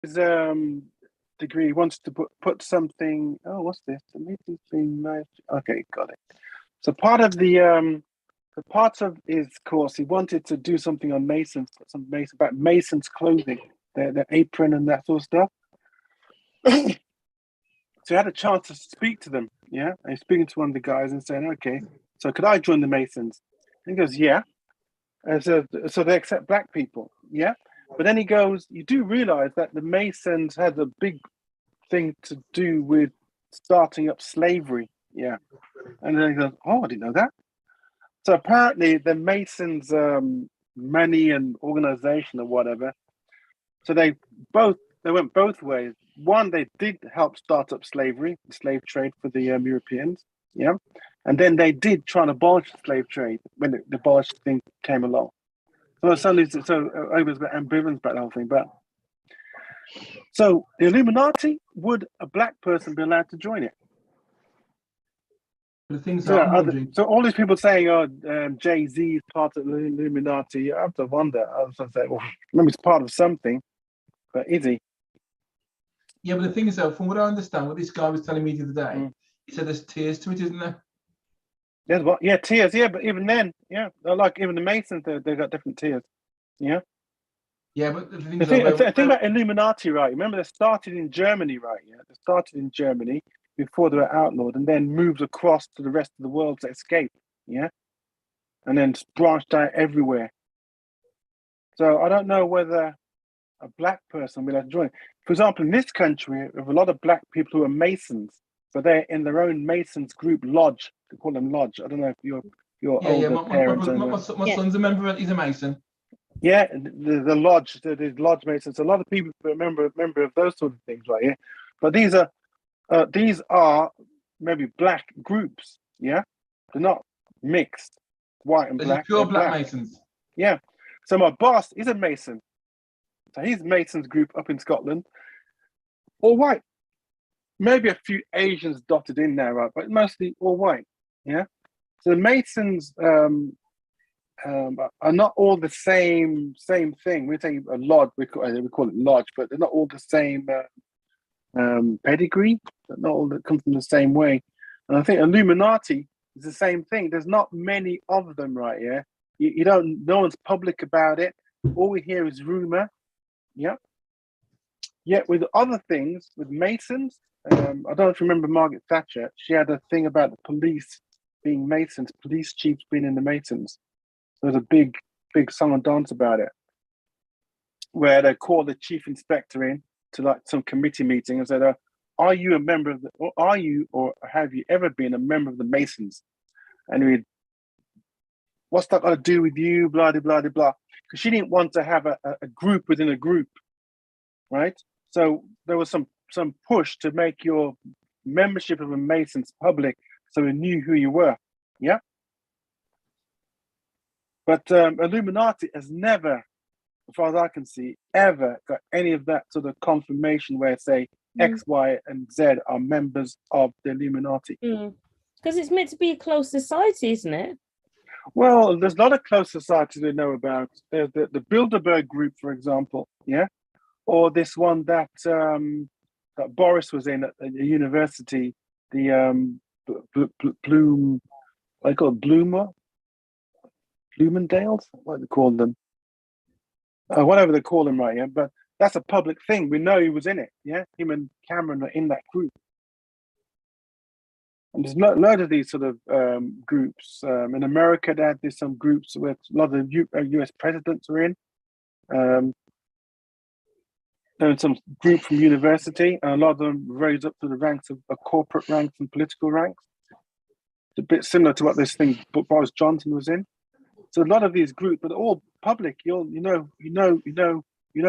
his degree. He wants to put something. Oh, what's this? The meeting thing. Nice. Okay, got it. So part of his course, he wanted to do something on Masons, about Masons clothing, their apron and that sort of stuff. So he had a chance to speak to them, yeah. And he's speaking to one of the guys and saying, "Okay, so could I join the Masons?" And he goes, "Yeah." And so they accept black people, yeah. But then he goes, "You do realize that the Masons had a big thing to do with starting up slavery, yeah." And then he goes, "Oh, I didn't know that." So apparently the Masons' money and organization or whatever. So they went both ways. One, they did help start up slavery, the slave trade for the Europeans, yeah. And then they did try and abolish the slave trade when the abolish thing came along. So suddenly, I was a bit ambivalent about the whole thing. But so the Illuminati, would a black person be allowed to join it? The things So, that I'm wondering. so all these people saying, "Oh, Jay-Z is part of the Illuminati," I have to wonder. I was going to say, well, maybe he's part of something, but is he? Yeah, but the thing is, though, from what I understand, what this guy was telling me the other day, he said there's tiers to it, isn't there? There's what? Yeah, tiers. Yeah, but even then, yeah, like even the Masons, they've got different tiers. Yeah. Yeah, but the thing about Illuminati, right? Remember, they started in Germany, right? Yeah, they started in Germany before they were outlawed, and then moved across to the rest of the world to escape. Yeah, and then branched out everywhere. So I don't know whether a black person will have to join. For example, in this country, we have a lot of black people who are Masons, but they're in their own Masons group lodge. They call them lodge. I don't know if your older parents. My son's a member. He's a Mason. Yeah, the lodge, the lodge Masons. A lot of people remember of those sort of things, right? Yeah, but these are maybe black groups. Yeah, they're not mixed, white and black. Pure black Masons. Yeah. So my boss is a Mason. So he's Mason's group up in Scotland. All white. Maybe a few Asians dotted in there, right? But mostly all white. Yeah. So the Masons are not all the same thing. We say a lodge, we call it lodge, but they're not all the same pedigree. They're not all that come from the same way. And I think Illuminati is the same thing. There's not many of them, right? Yeah. You don't. No one's public about it. All we hear is rumor. Yeah. Yet with other things, with Masons, I don't know if you remember Margaret Thatcher. She had a thing about the police being Masons, police chiefs being in the Masons. There was a big song and dance about it, where they called the chief inspector in to like some committee meeting and said, "Are you a member of or have you ever been a member of the Masons?" And we'd, "What's that got to do with you?" Blah blah blah blah. Because she didn't want to have a group within a group, right? So there was some push to make your membership of a Masons public, so we knew who you were. Yeah. But Illuminati has never, as far as I can see, ever got any of that sort of confirmation where say X, Y, and Z are members of the Illuminati. Because it's meant to be a closed society, isn't it? Well, there's a lot of closed societies we know about. There's the Bilderberg group, for example, yeah, or this one that that Boris was in at the university, the Bloom, I call it Bloomendales, what do they call them? Whatever they call them, right? Yeah, but that's a public thing. We know he was in it. Yeah, him and Cameron are in that group. And there's a lot of these sort of groups. In America, they had some groups where a lot of US presidents were in. There was some group from university, and a lot of them rose up to the ranks of corporate ranks and political ranks. It's a bit similar to what this thing Boris Johnson was in. So a lot of these groups, but all public. You know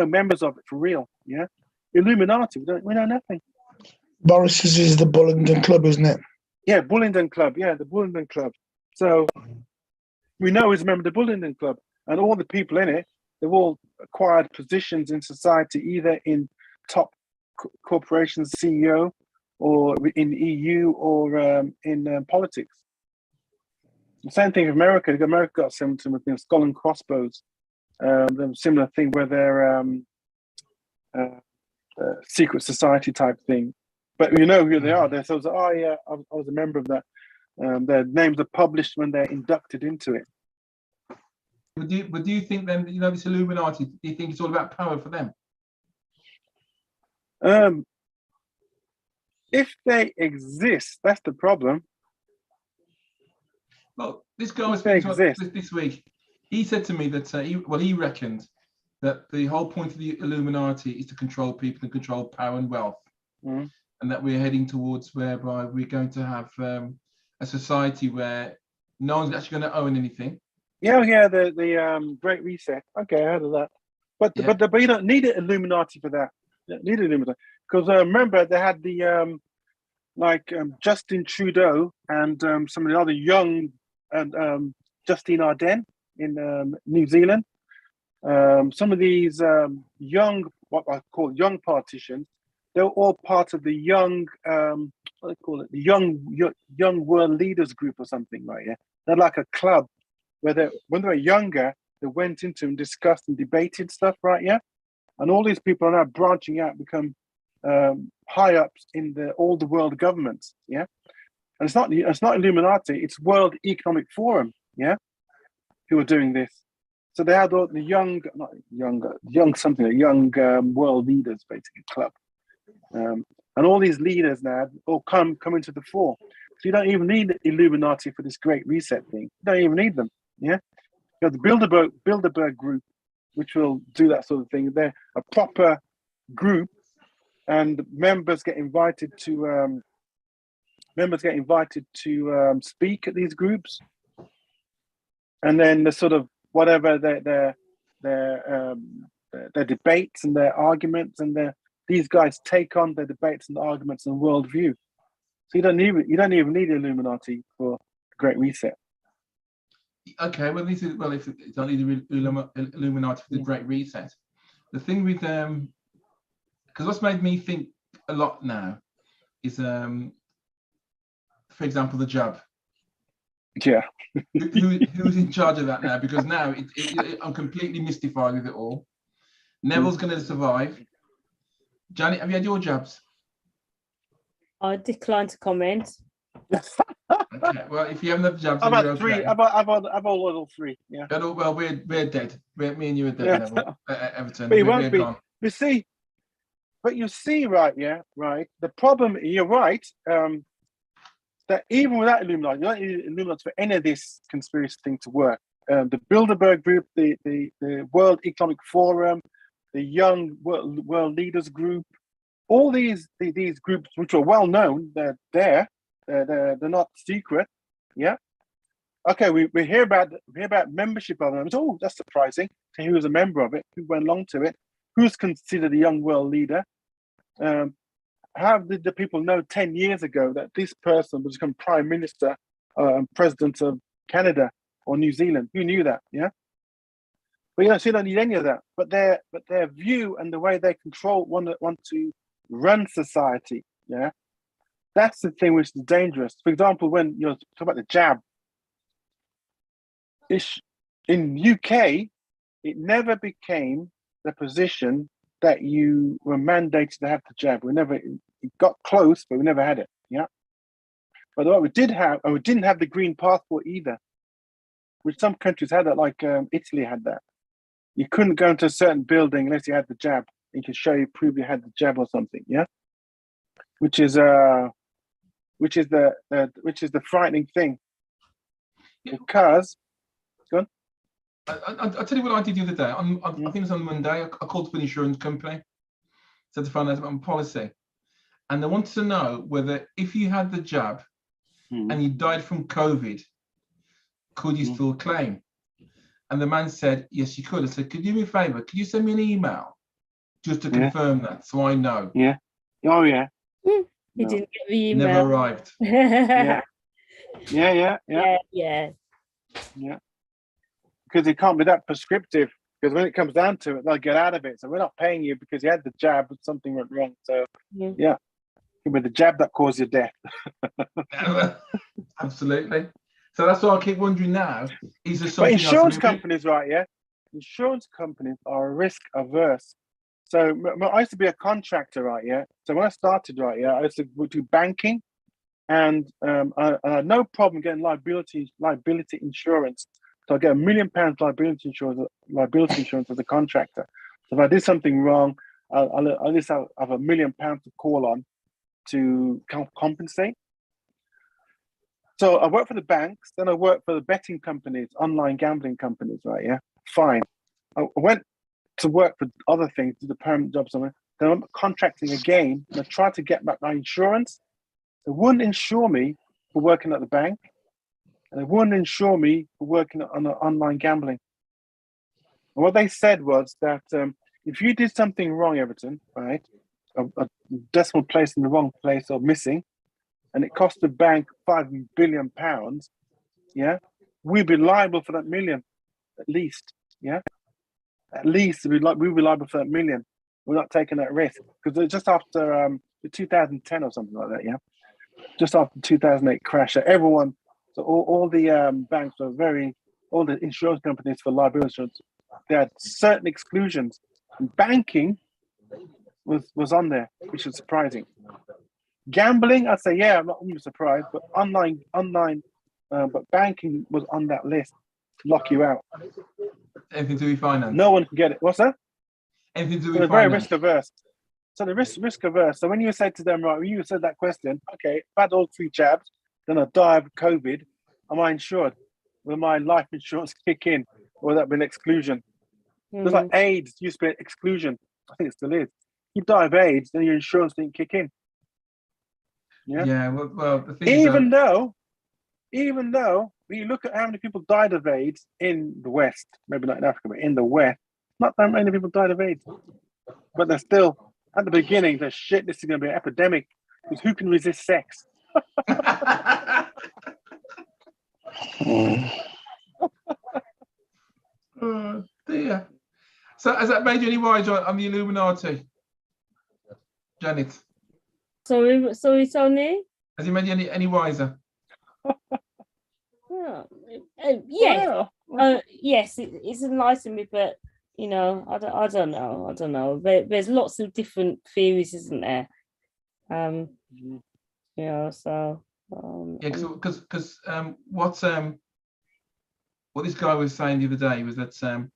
members of it for real. Yeah, Illuminati. We know nothing. Boris's is the Bullingdon Club, isn't it? Yeah, Bullingdon Club. Yeah, the Bullingdon Club. So we know he's a member of the Bullingdon Club, and all the people in it, they've all acquired positions in society, either in top corporations, CEO, or in EU, or in politics. The same thing with America. America got some skull and crossbones. The similar thing where they're secret society type thing. But you know who they are. They're sort of, oh yeah, I was a member of that. Their names are published when they're inducted into it. But do you think then, this Illuminati, do you think it's all about power for them? If they exist, that's the problem. Well, this guy was speaking to us this week. He said to me that he reckoned that the whole point of the Illuminati is to control people and control power and wealth, and that we're heading towards whereby we're going to have a society where no one's actually going to own anything. Yeah, the Great Reset. Okay, I heard of that. But you don't need an Illuminati for that. You don't need an Illuminati because remember they had the Justin Trudeau and some of the other young and Justine Ardern in New Zealand. Some of these young, what I call young politicians, they're all part of the young, what they call it, the young world leaders group or something like that. They're like a club where when they were younger, they went into and discussed and debated stuff, right? Yeah, and all these people are now branching out, become high ups in all the world governments. Yeah, and it's not Illuminati, it's World Economic Forum. Yeah, who are doing this. So they had all the young world leaders, basically club, and all these leaders now all come into the fore. So you don't even need Illuminati for this Great Reset thing. You don't even need them. Yeah, you have the Bilderberg group, which will do that sort of thing. They're a proper group, and members get invited to speak at these groups, and then the sort of whatever their debates and their arguments, and these guys take on their debates and arguments and worldview. So you don't even need Illuminati for Great Reset. Okay, well, if you don't need Illuminati for the Great Reset, the thing with because what's made me think a lot now is, for example, the jab. Yeah. Who's in charge of that now? Because now I'm completely mystified with it all. Neville's going to survive. Janet, have you had your jabs? I decline to comment. Okay, well, if you haven't had the jabs, I've then had you're three. okay. I've all three. Yeah. Well, we're dead. Me and you are dead, Neville. Everton. But you won't be. Gone. You see, right? Yeah, right. The problem, you're right. That even without Illuminati, you don't need Illuminati for any of this conspiracy thing to work. The Bilderberg Group, the World Economic Forum, the Young World Leaders Group, all these groups which are well known, they're there. They're not secret. Yeah. Okay, we hear about membership of them. Oh, that's surprising. So who was a member of it? Who went along to it? Who's considered a young world leader? How did the people know 10 years ago that this person would become Prime Minister and President of Canada or New Zealand? Who knew that? Yeah. But so you don't need any of that. But their view and the way they control want to run society. Yeah. That's the thing which is dangerous. For example, when you talk about the jab, in UK, it never became the position that you were mandated to have the jab. It got close, but we never had it. Yeah. But what we did have, and we didn't have the green passport either, which some countries had that, like Italy had that. You couldn't go into a certain building unless you had the jab. You could prove you had the jab or something. Yeah. Which is the frightening thing. Because, go on. I'll tell you what I did the other day. I think it was on Monday. I called up an insurance company, said to find out about my policy, and they wanted to know whether if you had the jab and you died from COVID, could you still claim? And the man said, yes, you could. I said, could you do me a favor? Could you send me an email just to confirm that, so I know? Yeah. Oh yeah. You didn't get the email. Never arrived. Yeah. Because it can't be that prescriptive. Because when it comes down to it, they'll get out of it. So we're not paying you because you had the jab, but something went wrong. So yeah, it was the jab that caused your death. Absolutely. So that's why I keep wondering now. Is there something but insurance companies, right? Yeah, insurance companies are risk averse. So I used to be a contractor, right? Yeah. So when I started, right, yeah, I used to do banking, and I had no problem getting liability insurance. So I get £1 million liability insurance as a contractor. So if I did something wrong, I'll at least have £1 million to call on to compensate. So I worked for the banks, then I worked for the betting companies, online gambling companies, right? Yeah, fine. I went to work for other things, do the permanent jobs somewhere. Then I'm contracting again, and I tried to get back my insurance. They wouldn't insure me for working at the bank, and they wouldn't insure me for working on online gambling. And what they said was that if you did something wrong, Everton, right, a decimal place in the wrong place or missing, and it cost the bank £5 billion, yeah, we'd be liable for that million, at least, yeah. At least we be liable for that million. We're not taking that risk because just after the 2010 or something like that, yeah, just after the 2008 crash, everyone, so all the banks were all the insurance companies for liability insurance, they had certain exclusions. And banking was on there, which is surprising. Gambling, I'd say, yeah, I'm not really surprised, but online, but banking was on that list to lock you out. Anything to be financed? No one can get it. What's that? Anything to So be they're very financed? risk averse. So they're risk averse. So when you say to them, right, when you said that question, okay, if I had all 3 jabs, then I die of COVID, am I insured? Will my life insurance kick in? Or will that be an exclusion? Just like AIDS used to be an exclusion. I think it still is. You die of AIDS, then your insurance didn't kick in. Yeah. Yeah. Well, the thing Even is, though when you look at how many people died of AIDS in the West, maybe not in Africa, but in the West, not that many people died of AIDS. But they're still, at the beginning, they're shit, this is going to be an epidemic, because who can resist sex? oh dear. So has that made you any wiser on the Illuminati, Janet? Sorry, Tony. Has it made you any wiser? Yes, Wow. yes, it's enlightened me, but I don't know. There's lots of different theories, isn't there? So Yeah, because what this guy was saying the other day was that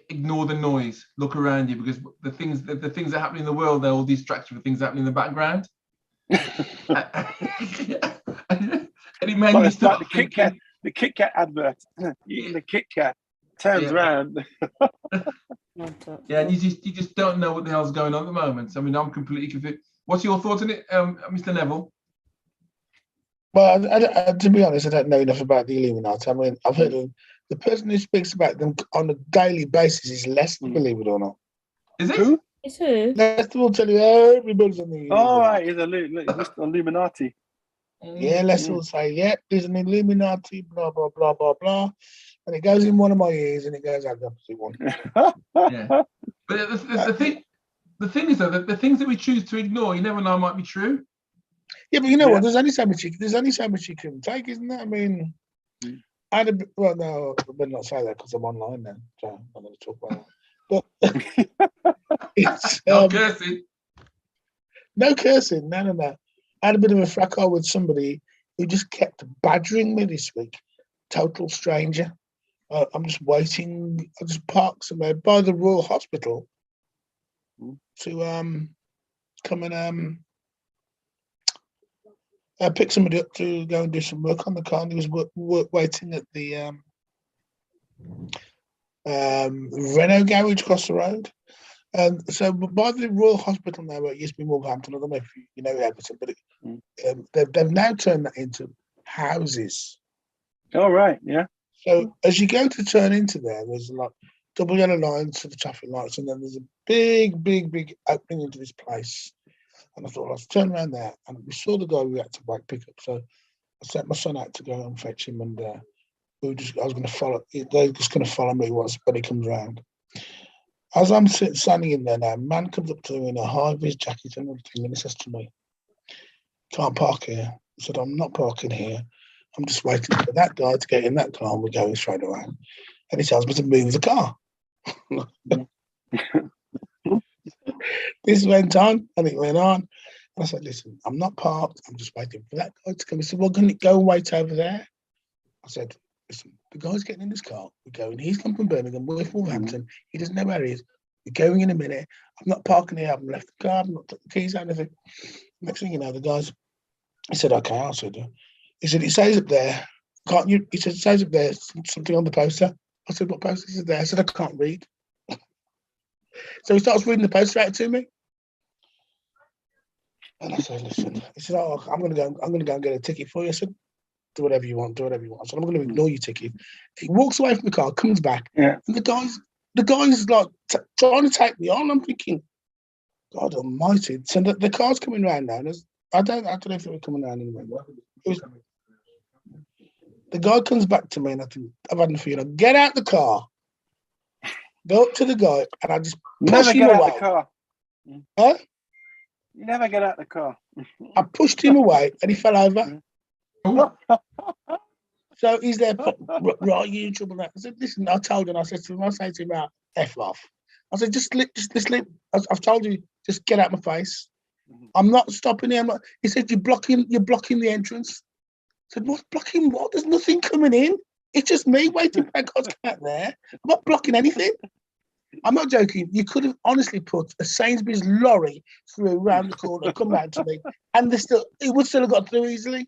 ignore the noise, look around you, because the things that are happening in the world, they're all distractions for things happening in the background. And it made me start thinking. The Kit Kat advert. Eating the Kit Kat turns around. Yeah, and you just don't know what the hell's going on at the moment. I mean, I'm completely confused. What's your thoughts on it, Mr. Neville? Well, to be honest, I don't know enough about the Illuminati. I mean, I've heard of the person who speaks about them on a daily basis is Lester, believe it or not. Is it? Who? it's who? Lester will tell you everybody's on the Illuminati. Oh, right, he's Mr. Illuminati. Yeah, Lester will say, yeah, there's an Illuminati, blah, blah, blah, blah, blah. And it goes in one of my ears and it goes out the opposite one. Yeah. But the thing is, though, that the things that we choose to ignore, you never know, might be true. Yeah, but you know what? There's only so much you can take, isn't there? I mean, no, I better not say that because I'm online now, so I'm going to talk about that. But it's No cursing. no cursing, no. I had a bit of a fracas with somebody who just kept badgering me this week. Total stranger. I'm just waiting. I just parked somewhere by the Royal Hospital to come and pick somebody up to go and do some work on the car. And he was waiting at the Renault garage across the road. So by the Royal Hospital now, it used to be Wolverhampton. I don't know if you know Everton, but they've now turned that into houses. Oh, right, yeah. So as you go to turn into there, there's like double yellow lines for the traffic lights, and then there's a big opening into this place. And I thought, let's turn around there. And we saw the guy we had to pick up. So I sent my son out to go and fetch him, and I was going to follow. They're just going to follow me once Buddy comes round. As I'm standing in there now, a man comes up to me in a high-vis jacket and everything, and he says to me, "Can't park here." I said, "I'm not parking here. I'm just waiting for that guy to get in that car, and we're going straight away." And he tells me to move the car. This went on and it went on. And I said, listen, I'm not parked. I'm just waiting for that guy to come. He said, well, can you go and wait over there? I said, listen, the guy's getting in his car. We're going. He's come from Birmingham. We're from Wolverhampton. He doesn't know where he is. We're going in a minute. I'm not parking here. I haven't left the car. I've not took the keys out of it. Next thing you know, the guys, he said, okay. I said, he said, it says up there, can't you? He said, it says up there something on the poster. I said, what poster is there? I said, I can't read. So he starts reading the poster out to me. And I said, listen, he said, oh, I'm gonna go and get a ticket for you. I said, do whatever you want, do whatever you want. So I'm gonna ignore your ticket. He walks away from the car, comes back, and the guy's like trying to take me on. I'm thinking, God almighty. So the car's coming round now. And I don't know if they were coming around anymore. The guy comes back to me and I think, I've had enough of you. Get out the car. Go up to the guy and I just push him away. Out the car. Huh? You never get out the car. I pushed him away and he fell over. So he's there, right, you in trouble now. I said, listen, I told him, I said to him, I say to him, F off. I said, just leave. I've told you, just get out my face. I'm not stopping him. He said, you're blocking the entrance. I said, what's blocking what? There's nothing coming in. It's just me waiting for that guy to come out there. I'm not blocking anything. I'm not joking. You could have honestly put a Sainsbury's lorry through around the corner, come round to me, and it would still have got through easily.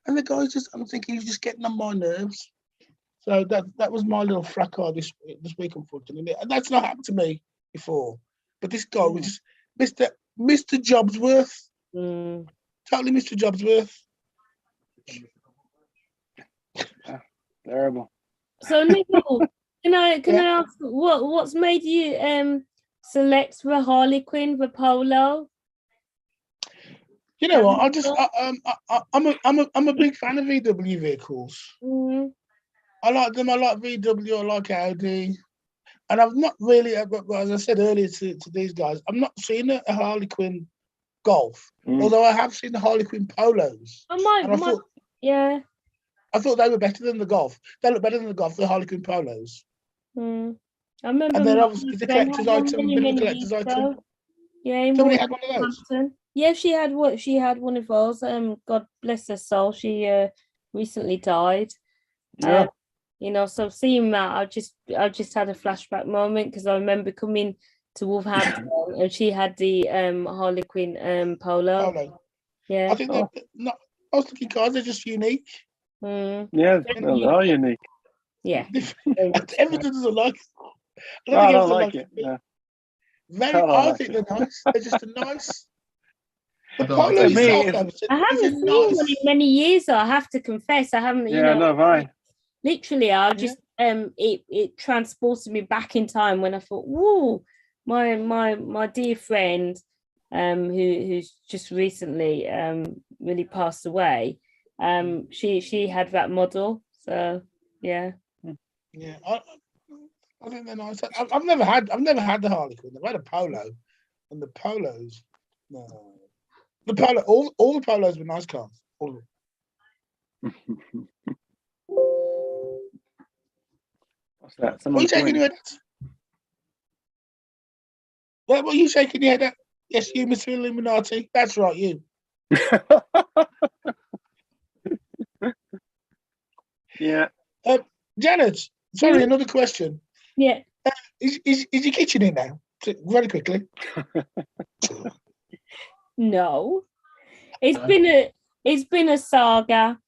And the guy's I'm thinking he's just getting on my nerves. So that was my little fracas this week, unfortunately. And that's not happened to me before. But this guy was just Mr. Jobsworth. Totally Mr. Jobsworth. Terrible. So Nicole, can I ask what's made you select the Harlequin, the Polo? You know what? I'm a big fan of VW vehicles. I like them. I like VW. I like Audi. And I've not really, as I said earlier to these guys, I've not seen a Harlequin Golf. Although I have seen the Harlequin Polos. I thought they were better than the Golf. They look better than the Golf, the Harlequin Polos. I remember. And they're obviously the collector's item, bit of a collector's item. Yeah, somebody had one of those. Yeah, she had one of those. God bless her soul. She recently died. Yeah. So seeing that, I just had a flashback moment because I remember coming to Wolverhampton and she had the Harlequin Polo. Yeah. I think they're not. I was looking cars. They're just unique. Yeah, they are unique. Yeah. Everything doesn't like it. I don't like it. No. I think they're nice. They're just a nice. The Polo itself, I haven't seen one in many years. I have to confess, I haven't. Yeah, no, right. Literally, I just it transported me back in time when I thought, "Whoa, my dear friend, who's just recently really passed away. She had that model. So yeah. Yeah, I think they're nice. I've never had the Harlequin. I've had a Polo, and the Polos. No, the Polo. All the Polos were nice cars. All of them. What's that? What are you shaking your head at? What are you shaking your head at? Yes, you, Mr. Illuminati. That's right, you. Yeah. Janet, sorry, another question. Yeah. Is your kitchen in now? Very quickly. No. It's been a saga.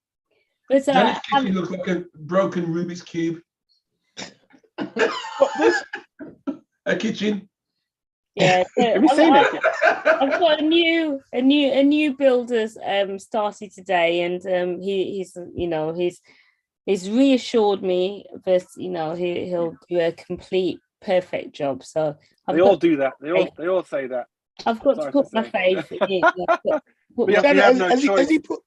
But Janet's kitchen looks like a broken Rubik's Cube. What this? A kitchen. Yeah. Have you seen it? I've got a new builder's started today, and he's reassured me that he'll do a complete perfect job. So they all do that. They all say that. I've got to put my faith in.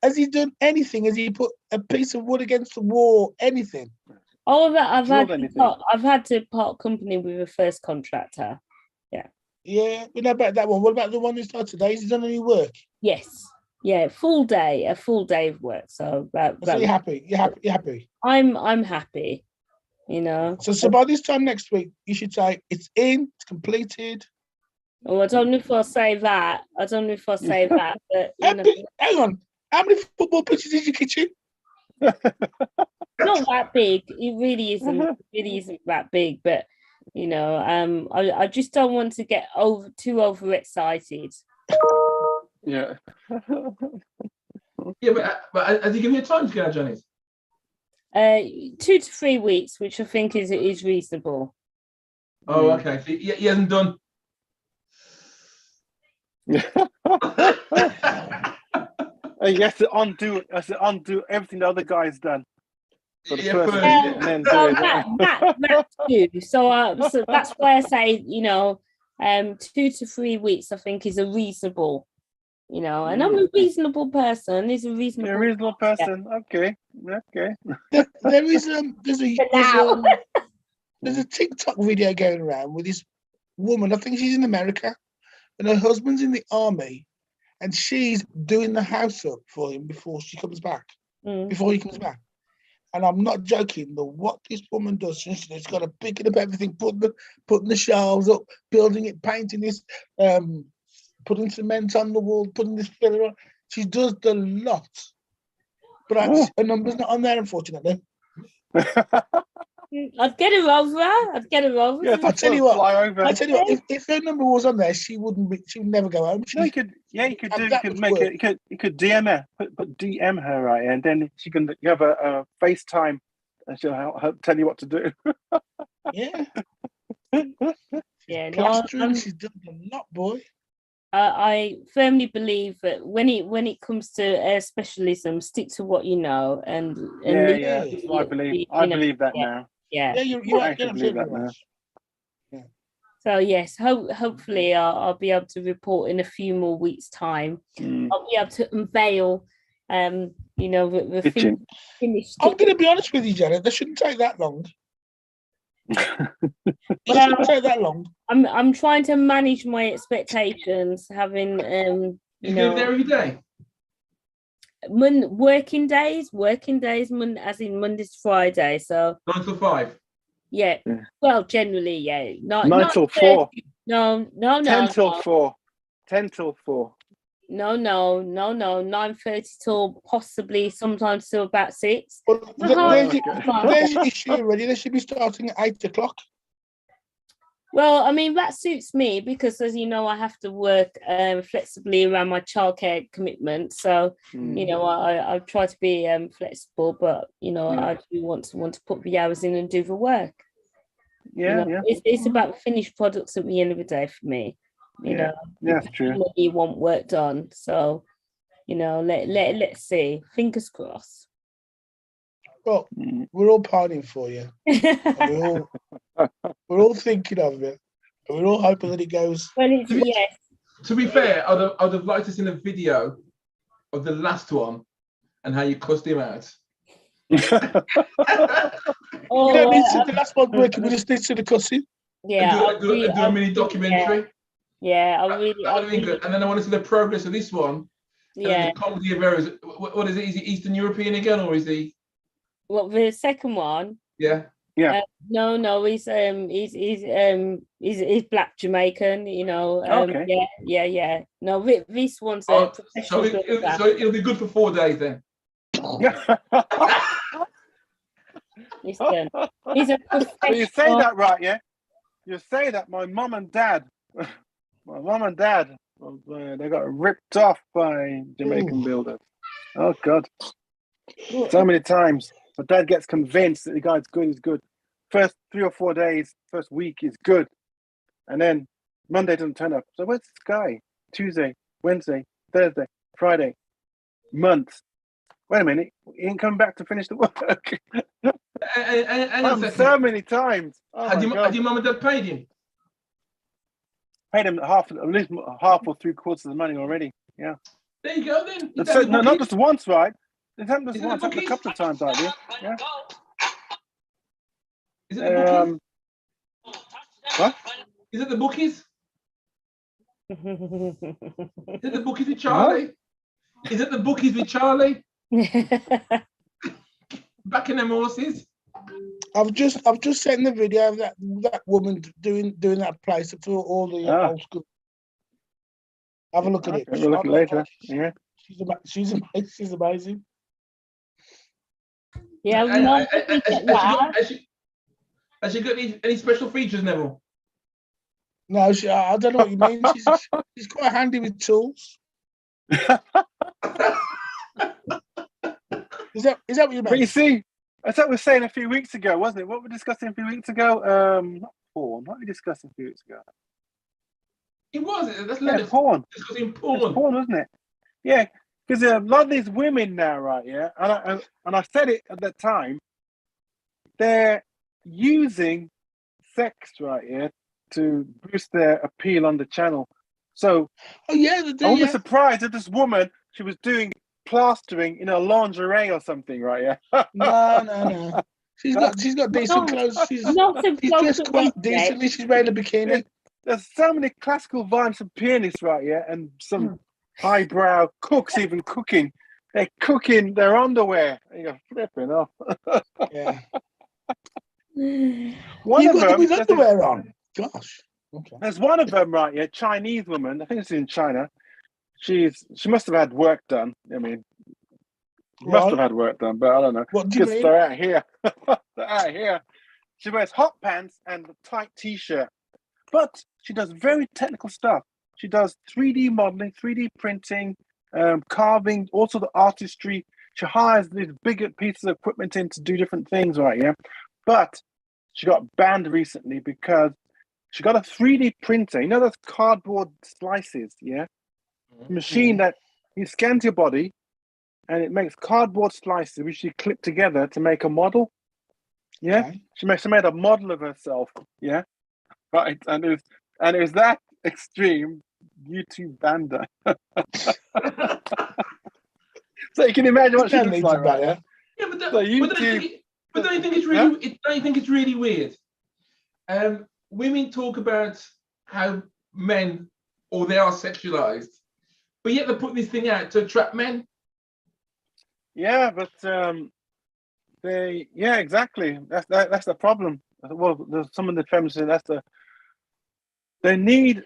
Has he done anything? Has he put a piece of wood against the wall? Anything? All of that I've had to part company with a first contractor. Yeah. Yeah, we know about that one. What about the one who started today? Has he done any work? Yes. Yeah, a full day of work. So you're happy. You're happy. I'm happy. So by this time next week, you should say it's in, it's completed. Oh, I don't know if I'll say that. I don't know if I'll say that, but you know, Hang on. How many football pitches is your kitchen? not that big. It really isn't. It really isn't that big. But you know, I just don't want to get too overexcited. Yeah. Yeah, but has he given you time to get out, Johnny? 2 to 3 weeks, which I think is reasonable. Oh, okay. So he hasn't done. You have to undo everything the other guy's done. For the Yeah, first first, week, yeah. and then do Well, it. that too. So that's why I say, you know, 2 to 3 weeks I think is a reasonable, you know, and I'm a reasonable person. Is a reasonable. You're a reasonable person. Okay. There's now. a TikTok video going around with this woman. I think she's in America, and her husband's in the army, and she's doing the house up for him before she comes back. Before he comes back. And I'm not joking. What this woman does, she's got to pick it up everything, putting the shelves up, building it, painting this, putting cement on the wall, putting this filler on. She does the lot. But her number's not on there, unfortunately. I'd get her over. Yes, I tell you what. fly over. I tell you what. If her number was on there, she would never go home. No, you could. Yeah, you could do. You could make it. You could DM her. Put DM her right, and then she can. You have a FaceTime, and she'll help tell you what to do. Yeah. Yeah. Plastering, she's done a lot, boy. I firmly believe that when it comes to specialism, stick to what you know, and yeah. I believe. I believe that now. Yeah. Yeah, you're absolutely right. Yeah. So yes, hopefully I'll be able to report in a few more weeks' time. I'll be able to unveil, you know, the finished. I'm going to be honest with you, Janet. That shouldn't take that long. It shouldn't take that long. I'm trying to manage my expectations, having you know, there every day. Working days, as in Monday to Friday. So 9 to 5. Yeah. Well, generally, yeah. 9 till 4. No. 10 till 4. 10 till 4. No. 9:30 till possibly sometimes till about 6. Well, there's the issue already. They should be starting at 8 o'clock. Well, I mean, that suits me because, as you know, I have to work flexibly around my childcare commitment. So, you know, I try to be flexible, but, you know, I do want to put the hours in and do the work. Yeah, you know, it's about finished products at the end of the day for me. You know, that's true. What you want work done. So, you know, let's see. Fingers crossed. Well, we're all pining for you. we're all thinking of it. And we're all hoping that it goes. Well, yes. To be fair, I'd have liked to see a video of the last one and how you cussed him out. Oh, you don't need to the last one working with us to the cussing. Yeah, do a mini documentary. Yeah, that would have been good. And then I want to see the progress of this one. Yeah. The comedy of errors. What is it? Is he Eastern European again, or is he? What, the second one? Yeah. No, he's black Jamaican, you know. Okay. Yeah. No, this one's a professional. So it'll be good for 4 days then. Listen, he's a professional. So you say that right, yeah? You say that my mum and dad, they got ripped off by Jamaican builders. Oh God, so many times. My dad gets convinced that the guy's good. He's good. First 3 or 4 days, first week is good, and then Monday doesn't turn up. So where's this guy? Tuesday, Wednesday, Thursday, Friday, months. Wait a minute, he ain't come back to finish the work. So many times. Oh had your mum and dad paid him? Paid him at least half or 3/4 of the money already. Yeah. There you go then. No, not just once, right? It happened just once. Happened a couple of times, I did. Yeah. Is it the bookies? What? Is it the bookies? Is it the bookies with Charlie? What? Is it the bookies with Charlie? Backing them horses. I've just sent the video of that woman doing that place for all the old school Have a look at it. Okay, we'll look at it later. Yeah. She's amazing. Yeah, And- no, and- and- check and- that out. Has she got any special features, Neville? No, I don't know what you mean. She's quite handy with tools. Is that what you But you mean? see, that's what we were saying a few weeks ago, wasn't it? What were we discussing a few weeks ago? Not porn. What were we discussing a few weeks ago? It was. That's Yeah, Lennox porn. discussing It's porn. porn, wasn't it? Yeah, because a lot of these women now, right? Yeah, and I said it at that time. They're using sex, right? Yeah, to boost their appeal on the channel. So Oh yeah, they do. I wouldn't Yeah. be surprised if this woman, she was doing plastering in a lingerie or something, right? Yeah. No. She's got decent No, clothes. She's not a dressed quite close decently. She's wearing a bikini. There's so many classical vibes of pianists, right? Yeah, and some highbrow cooks even cooking. They're cooking their underwear. You're flipping off. Yeah. One You've of got them, them with underwear on. Gosh. Okay. there's one of them, right? Yeah, Chinese woman. I think it's in China. She must have had work done. I mean, must have Right. had work done, but I don't know. What do you Because mean? they're out here. They're out here. She wears hot pants and a tight t-shirt, but she does very technical stuff. She does 3D modeling, 3D printing, carving, also the artistry. She hires these bigger pieces of equipment in to do different things, right? Yeah, but she got banned recently because she got a 3D printer. You know those cardboard slices, yeah? Machine that you scan your body, and it makes cardboard slices which you clip together to make a model. Yeah, Okay. she made a model of herself. Yeah, right, and it was that extreme. YouTube banned her. So you can imagine what she No looks need like, to right? ban her. Yeah? Yeah, but So YouTube. don't you think it's really? Don't you think it's really weird? Women talk about how men or they are sexualized, but yet they put this thing out to attract men. Yeah, but exactly. That's the problem. Well, there's some of the feminists. They need.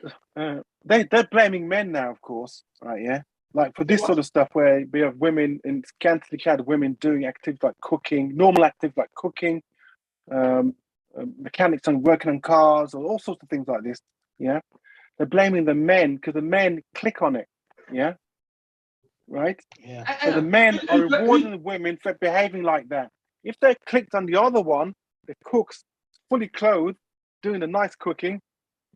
They're blaming men now, of course, right? Yeah, like for this sort of stuff where we have women in scantily clad women doing activities like cooking, normal activities like cooking, mechanics and working on cars, or all sorts of things like this. Yeah, they're blaming the men because the men click on it. Yeah, right. Yeah. So the men are rewarding the women for behaving like that. If they clicked on the other one, the cooks fully clothed, doing the nice cooking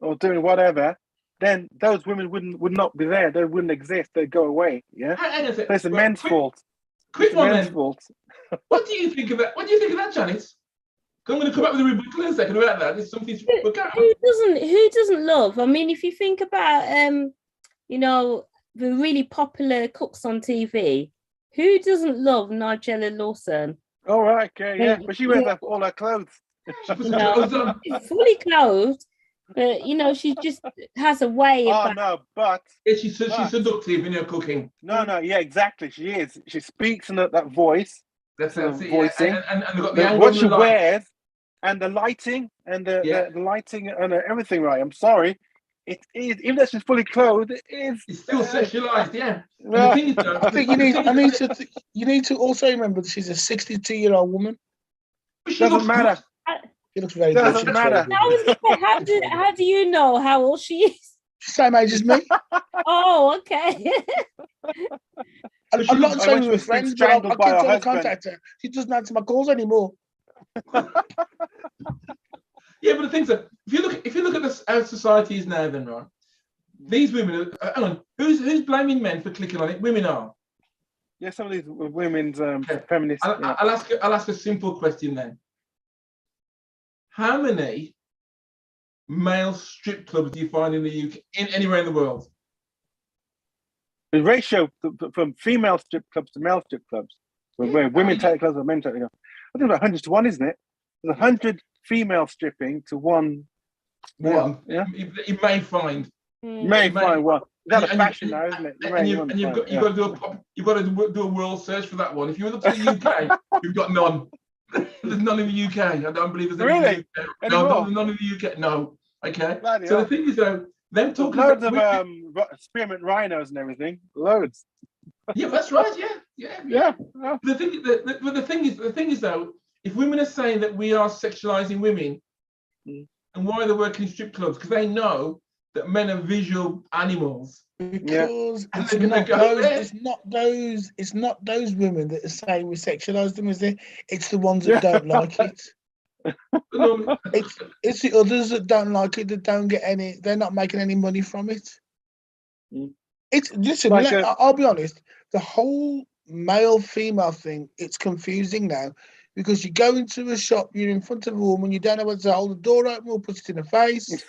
or doing whatever, then those women would not be there. They wouldn't exist. They'd go away. Yeah, it's the men's fault. Quick one, men's then. fault. What do you think of that? What do you think of that, Janice? I'm going to come up with a rebuttal in a second about that. It's something. Who doesn't love? I mean, if you think about the really popular cooks on TV, who doesn't love Nigella Lawson? All right, okay, yeah, but she wears all her clothes. She's fully clothed, but she just has a way about. No, but she's seductive in her cooking. No, yeah, exactly. She is. She speaks in that voice. That's voicing. And they've got the what she wears and the lighting and the lighting and everything. Right. I'm sorry. It is, even though she's fully clothed, it's still sexualized. Yeah. The thing is, though, I think you need to also remember that she's a 62-year-old woman. Doesn't matter. She looks very Doesn't good. matter. How do you know how old she is? Same age as me. Oh, okay. I'm not saying we were friends, but I keep trying to contact her. She doesn't answer my calls anymore. Yeah, but the things that if you look at this, how society is now, then right, these women are. Hang on, who's blaming men for clicking on it? Women are. Yeah, some of these women's feminists. I'll ask a simple question then. How many male strip clubs do you find in the UK, anywhere in the world? The ratio from female strip clubs to male strip clubs, where women take clothes and men take clothes. I think about 100 to 1, isn't it? There's 100 female stripping to one. Yeah, you may find. You may find one. That's a fashion now, isn't it? You've got to do a world search for that one. If you look at the UK, you've got none. There's none in the UK. I don't believe there's any in the UK. No, none in the UK. No. Okay. So the thing is, though, Them talking Loads about of women. spearmint rhinos and everything. Loads. Yeah, that's right. Yeah. Yeah. The thing is though, if women are saying that we are sexualizing women, and why they're working in strip clubs, because they know that men are visual animals. Because And it's they're gonna not go those, there. it's not those women that are saying we sexualize them, is it? It's the ones that don't like it. It's the others that don't like it, that don't get any. They're not making any money from it. It's listen. Like I'll be honest. The whole male female thing, it's confusing now, because you go into a shop, you're in front of a woman, you don't know whether to hold the door open or put it in her face.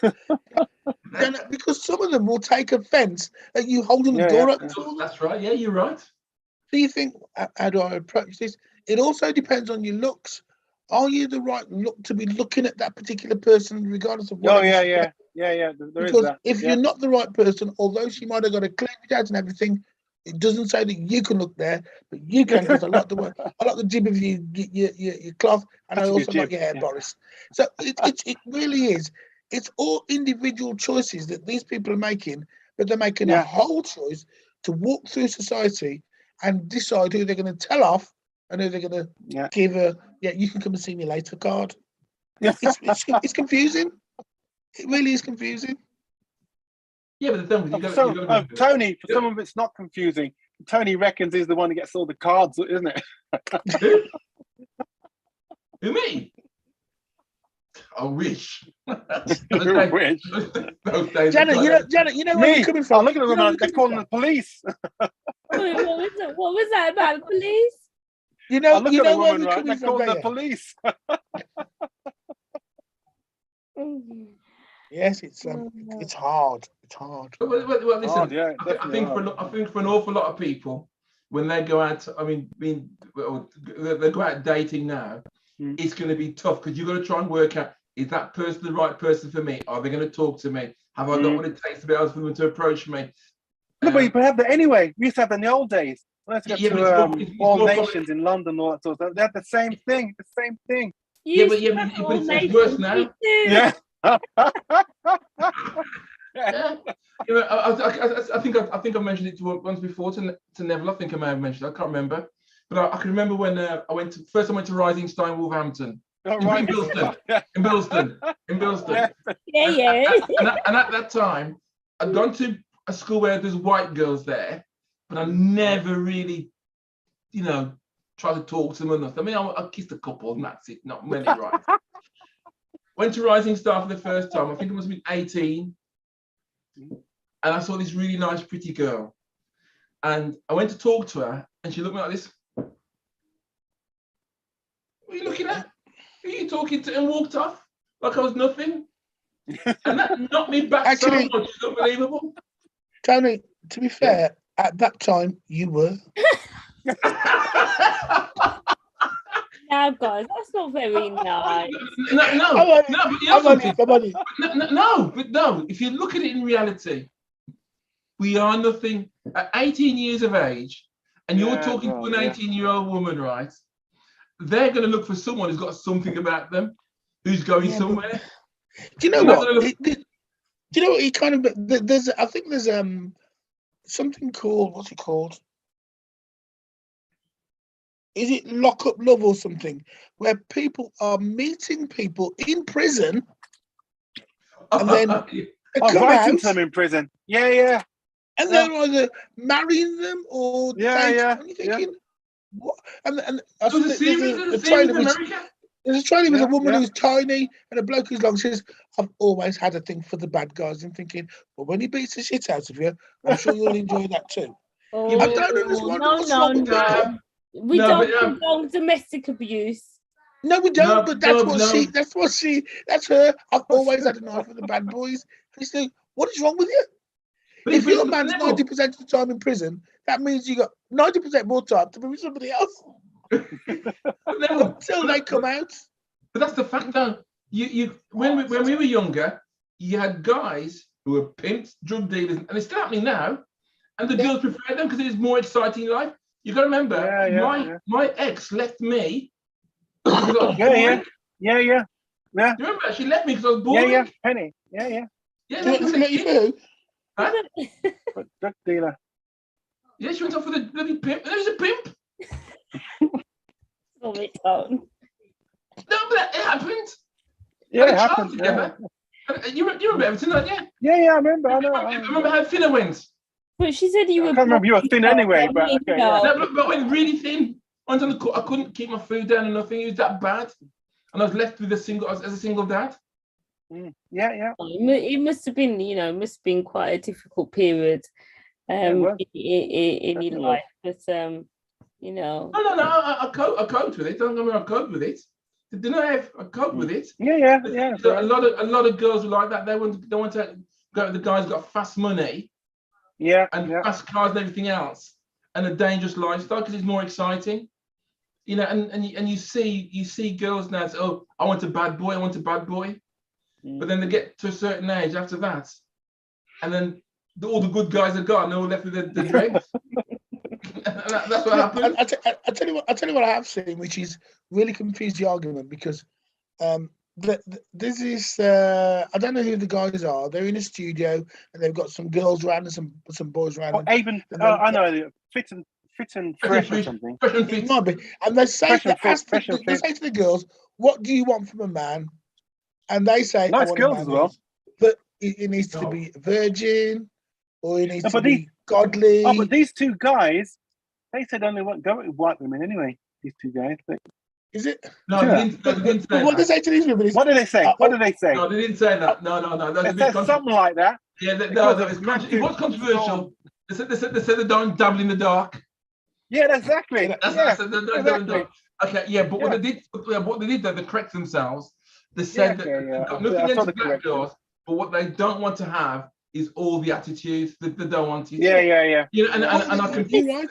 Because some of them will take offence at you holding the door open for them. That's right. Yeah, you're right. So you think, how do I approach this? It also depends on your looks. Are you the right look to be looking at that particular person, regardless of what? yeah. There Because is that. if you're not the right person, although she might have got a cleavage out and everything, it doesn't say that you can look there, but you can, because I like the way, I like the jib of your cloth, and That's I a good also like jib, your hair, yeah. Boris. So it really is. It's all individual choices that these people are making, but they're making a whole choice to walk through society and decide who they're going to tell off and who they're going to give a you can come and see me later card. It's confusing. It really is confusing. Yeah, but the thing is, you got to Tony, for some of it's not confusing. Tony reckons he's the one who gets all the cards, isn't it? Who, me? I wish. I wish. Those days. Janet, you know where you're coming from. I'm looking at them, they're calling the police. Wait, what was that about the police? You know, look you at know the where woman, we're right? coming They're from. calling the police. Yes, it's hard. It's hard. Well, listen, Hard, yeah, I think for an awful lot of people, when they go out, they go out dating now, it's going to be tough, because you've got to try and work out, is that person the right person for me? Are they going to talk to me? Have I got what it takes to be able for them to approach me? No, but you have that anyway. We used to have that in the old days. Let's go to All Nations in London, all that sort of stuff. They had the same thing. But it's worse now. Yeah. I think I mentioned it once before to Neville. I think I may have mentioned it. I can't remember, but I can remember when I went to Rising Star in Wolverhampton. In Bilston. Yeah. And at that time, I'd gone to a school where there's white girls there, but I never really, tried to talk to them or nothing. I mean, I kissed a couple and that's it, not many, right? Went to Rising Star for the first time. I think I must have been 18. And I saw this really nice, pretty girl. And I went to talk to her, and she looked at me like this. What are you looking at? Who are you talking to? And walked off like I was nothing. And that knocked me back so much. It's unbelievable. Tony, to be fair, at that time, you were. Now, guys, that's not very nice. No. If you look at it in reality, we are nothing. At 18 years of age, and you're talking to an 18-year-old woman, right? They're going to look for someone who's got something about them, who's going somewhere. Do you know what? Do you know what? He kind of I think there's something called, what's it called? Is it lock up love or something, where people are meeting people in prison and then come writing out to them in prison. Yeah. And they're either marrying them or dating. And you're thinking, what? And I think there's a trailer with a woman who's tiny and a bloke who's long. She says, I've always had a thing for the bad guys. And thinking, well, when he beats the shit out of you, I'm sure you'll enjoy that too. I don't understand what's wrong with people. We don't condone domestic abuse. No, we don't. But that's her. I've always had an eye for the bad boys. And you think, what is wrong with you? But if your man's 90% of the time in prison, that means you got 90% more time to be with somebody else until they come out. But that's the fact, though. When we were younger, you had guys who were pimps, drug dealers, and it's still happening now. And the girls preferred them because it was more exciting life. You got to remember, my ex left me because I was boring. Yeah. You remember? She left me because I was boring. Penny. Yeah. Yeah, Do you want to make you food? Huh? But drug dealer. Yeah, she went off with a bloody pimp. There's a pimp. Oh, it don't. No, but it happened. Yeah, Had it a child happened. Yeah. together. You remember Everton, don't you? Yeah, I remember. I know. Remember how thin I went? But she said you I were. can't remember. You were thin anyway, but you okay. know. Yeah. No, but I went really thin. I went on the court. I couldn't keep my food down and nothing. It was that bad. And I was left with as a single dad. Yeah. It must have been, must have been quite a difficult period it was. in Definitely your was. life. But No. I coped with it. Don't get me wrong, I coped with it. Didn't I have? I coped with it. Yeah. So a lot of girls were like that. They want to go with the guys who got fast money Yeah. and fast cars and everything else, and a dangerous lifestyle because it's more exciting. And you see girls now say, oh, I want a bad boy. But then they get to a certain age after that, and then all the good guys are gone. They're all left with the dregs. That's what happens. I tell you what I have seen, which is really confused the argument because this is I don't know who the guys are. They're in a studio and they've got some girls around and some boys around. Or even I know fit and fresh or something. Fresh and It fit. might be, and they say Fresh and fit. they say to the girls, "What do you want from a man?" And they say, Nice "I want girls a man as well." but it needs to be virgin, or he needs No, to but be godly." Oh, but these two guys, they said only go with white women anyway. These two guys. Is it? No, they didn't say But what they that. say to these women is, What did they say? What did they say? No, they didn't say that. No. That's They a bit said something like that. Yeah, because no, it's it was controversial. They said they don't dabble in the dark. Yeah, exactly. That's they don't dabble in the exactly. dark. Okay, yeah, but what they did, they correct themselves. They said that they've got nothing against black girls, but what they don't want to have is all the attitudes that they don't want it. Yeah. And I can. you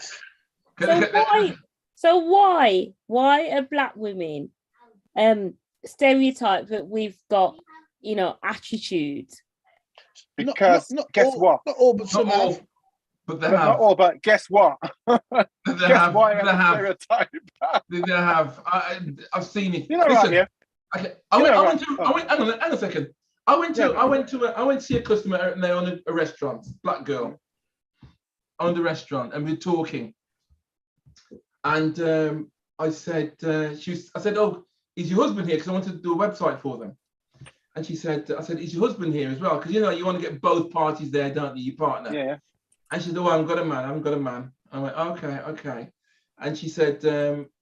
right? So why are black women stereotyped that we've got attitude? Because guess what? Not all, but some have. But they But have. not all, but guess what? Guess why they have. stereotype? They have. I've seen it. You know, Listen, right, yeah. Okay. Hang on a second. I went to see a customer and they own a restaurant, black girl, owned a restaurant, and we were talking. And I said, oh, is your husband here? Because I wanted to do a website for them. And I said, is your husband here as well? Because you want to get both parties there, don't you? Your partner. Yeah. And she said, oh, I haven't got a man. I went, okay. And she said,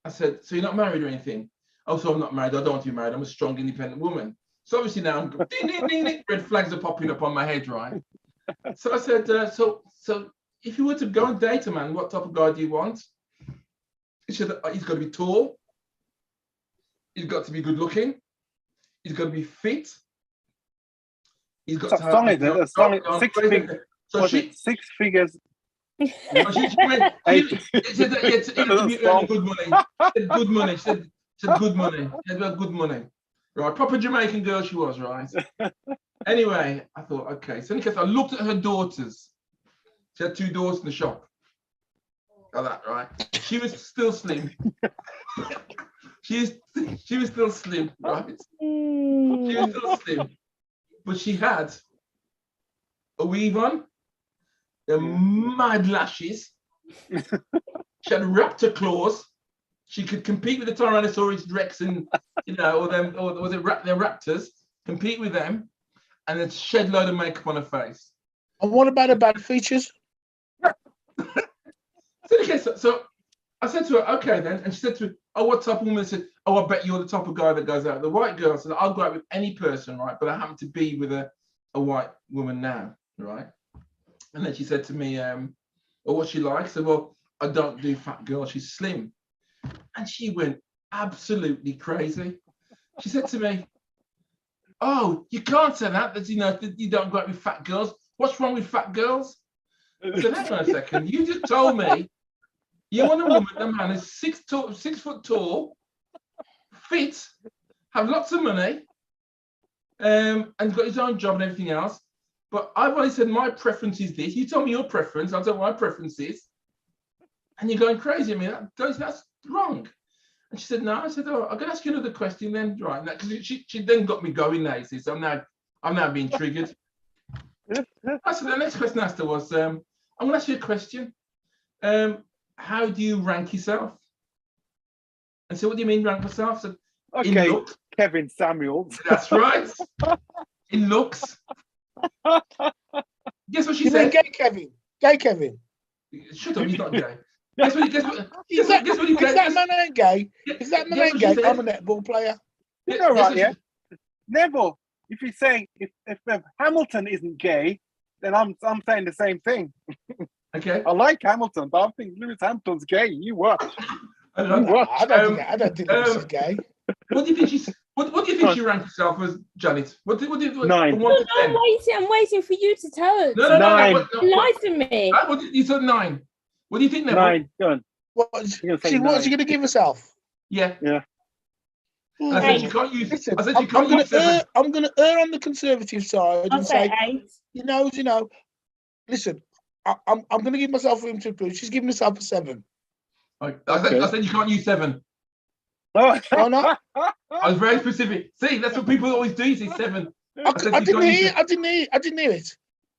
I said, so you're not married or anything? Oh, so I'm not married. I don't want to be married. I'm a strong, independent woman. So obviously now I'm ding, red flags are popping up on my head, right? So I said, so if you were to go and date a man, what type of guy do you want? He said, he's got to be tall. He's got to be good looking. He's got to be fit. He's got to have a song, 6 figures. So 6 figures. She said that he had to be earning good money. She said good money. She said good money. She had good money. Right, proper Jamaican girl she was, right? Anyway, I thought, okay. So in case I looked at her daughters. She had 2 daughters in the shop. Like that, right? She was still slim. she was still slim, right? She was still slim. But she had a weave on, mad lashes. She had raptor claws. She could compete with the Tyrannosaurus Rex and or was it the raptors? Compete with them, and then shed load of makeup on her face. And what about her bad features? So I said to her, okay then, and she said to me, oh, what type of woman? I said, oh, I bet you're the type of guy that goes out. The white girl said, I'll go out with any person, right? But I happen to be with a white woman now, right? And then she said to me, well, what's she like? I said, well, I don't do fat girls, she's slim. And she went absolutely crazy. She said to me, oh, you can't say that you don't go out with fat girls. What's wrong with fat girls? I said, hang on a second, you just told me you want a woman, a man is 6 foot tall, fit, have lots of money, and got his own job and everything else. But I've already said my preference is this. You tell me your preference, I'll tell you what my preference is. And you're going crazy. I mean, that's wrong. And she said, no. I said, oh, I'm going to ask you another question then. Right. Because she then got me going now, you see. So I'm now being triggered. So the next question I asked her was, I'm going to ask you a question. How do you rank yourself? And so, what do you mean rank yourself? So, in Okay, looks. Kevin Samuels. That's right. In looks. Guess what she You mean said? gay Kevin? Gay Kevin? Shut up, he's not gay. Guess what? Guess what? Is Guess what he that said? man ain't gay? Is that man Guess ain't what she gay? said? I'm a netball player. You know, right? Guess Yeah. what Neville, if you say if Hamilton isn't gay, then I'm saying the same thing. Okay. I like Hamilton, but I think Lewis Hamilton's gay. You watch. I don't know. What? I don't think Lewis is gay. What do you think she's? What do you think she ranked herself as, Janet? What 9. From 1 to 10? I'm waiting for you to tell her. No. 9. Enlighten me. You said 9. What do you think, Neville? 9. Go on. What's You're gonna say she 9. going to give herself? Yeah. Ooh. And I said you can't use. Listen, I said I'm you can't going use 7. I'm going to err on the conservative side I'll and say say, 8. you know. Listen, I'm going to give myself room to improve. She's giving herself a 7. I Okay. said you can't use 7. Oh. Why not? I was very specific. See, that's what people always do. You say 7. I said you didn't can't hear. use I didn't hear it.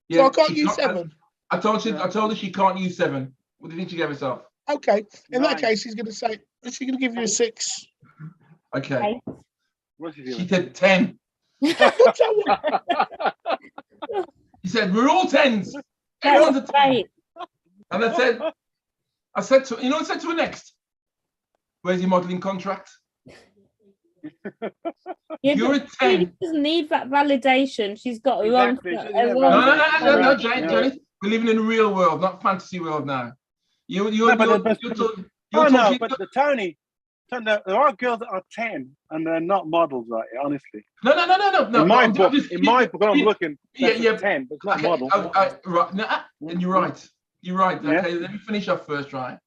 Yeah, So I can't she use 7. I told her she can't use 7. What do you think she gave herself? Okay. In that 9. case, she's going to say, she's going to give you a 6. Okay. What's he She doing? said 10. What's that? He said we're all 10s. Everyone's a That's 10. great. And I said to you know what I said to her next? Where's your modelling contract? Yeah, You're a but 10. she doesn't need that validation. She's got her own. Exactly. She her doesn't own- have No, Yeah. Janet. We're living in a real world, not fantasy world now. You're No, but talking. Oh no, talking. but Tony, there are girls that are 10 and they're not models, right? Honestly, No. in my I'm book, just- when I'm looking, that's Yeah. a 10, but it's not Okay, model. right. No, and you're right. You're right. Yeah. Okay, let me finish off first, right?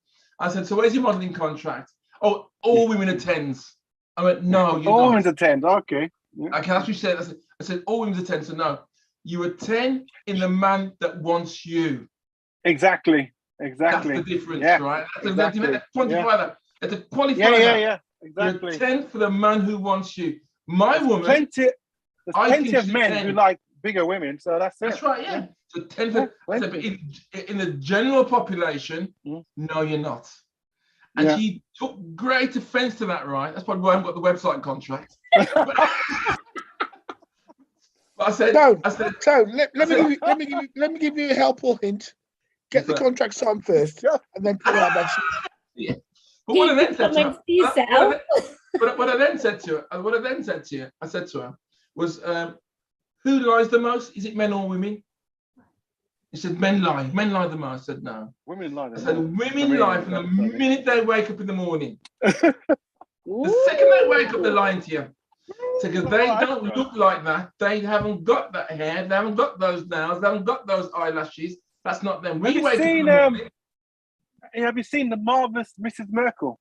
I said, so where's your modelling contract? Oh, all women are 10s. I went, no, you're All not. into 10s. Okay. Yeah. Okay, that's what you said. I said, all women are 10s. So no, you are 10 in the man that wants you. Exactly. That's the difference, Yeah, right? exactly. You have to quantify that. You have to qualify Yeah. that. Exactly. You're 10 for the man who wants you. My woman, There's I plenty think of she's men 10. who like bigger women, so that's it. That's right, yeah. So 10 Yeah, for, I said, but in the general population, Mm. no, you're not. And Yeah. she took great offense to that, right? That's probably why I haven't got the website contract. But I said, So let me give you a helpful hint. Get the contract signed first, and then put it out. Yeah. But what I then said to her, yourself. what I then said to her, I said to her was, who lies the most? Is it men or women? She said, men lie. Men lie the most. I said, no. Women lie. I said, women lie from the minute they wake up in the morning. The Ooh. second they wake up, they're lying to you. So because they don't look like that, they haven't got that hair, they haven't got those nails, they haven't got those eyelashes. That's not them. We wake up in the morning. Have you seen the marvelous Mrs. Merkel?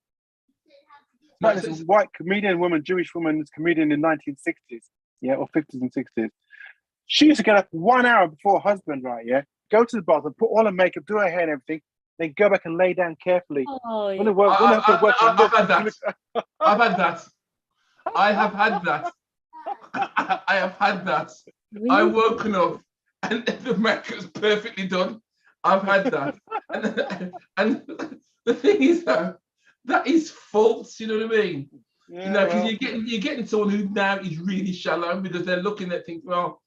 No, This white comedian woman, Jewish woman, this comedian in the 1960s, yeah, or 50s and 60s. She used to get up 1 hour before her husband, right? Yeah, go to the bathroom, put all her makeup, do her hair and everything, then go back and lay down carefully. Oh, yeah. I've had that. I've had that. I have had that. I have had that. Really? I woken up and the makeup's perfectly done. I've had that. And the thing is though, that is false, you know what I mean? Yeah, you know, because you're getting someone who now is really shallow because they're looking at things, well,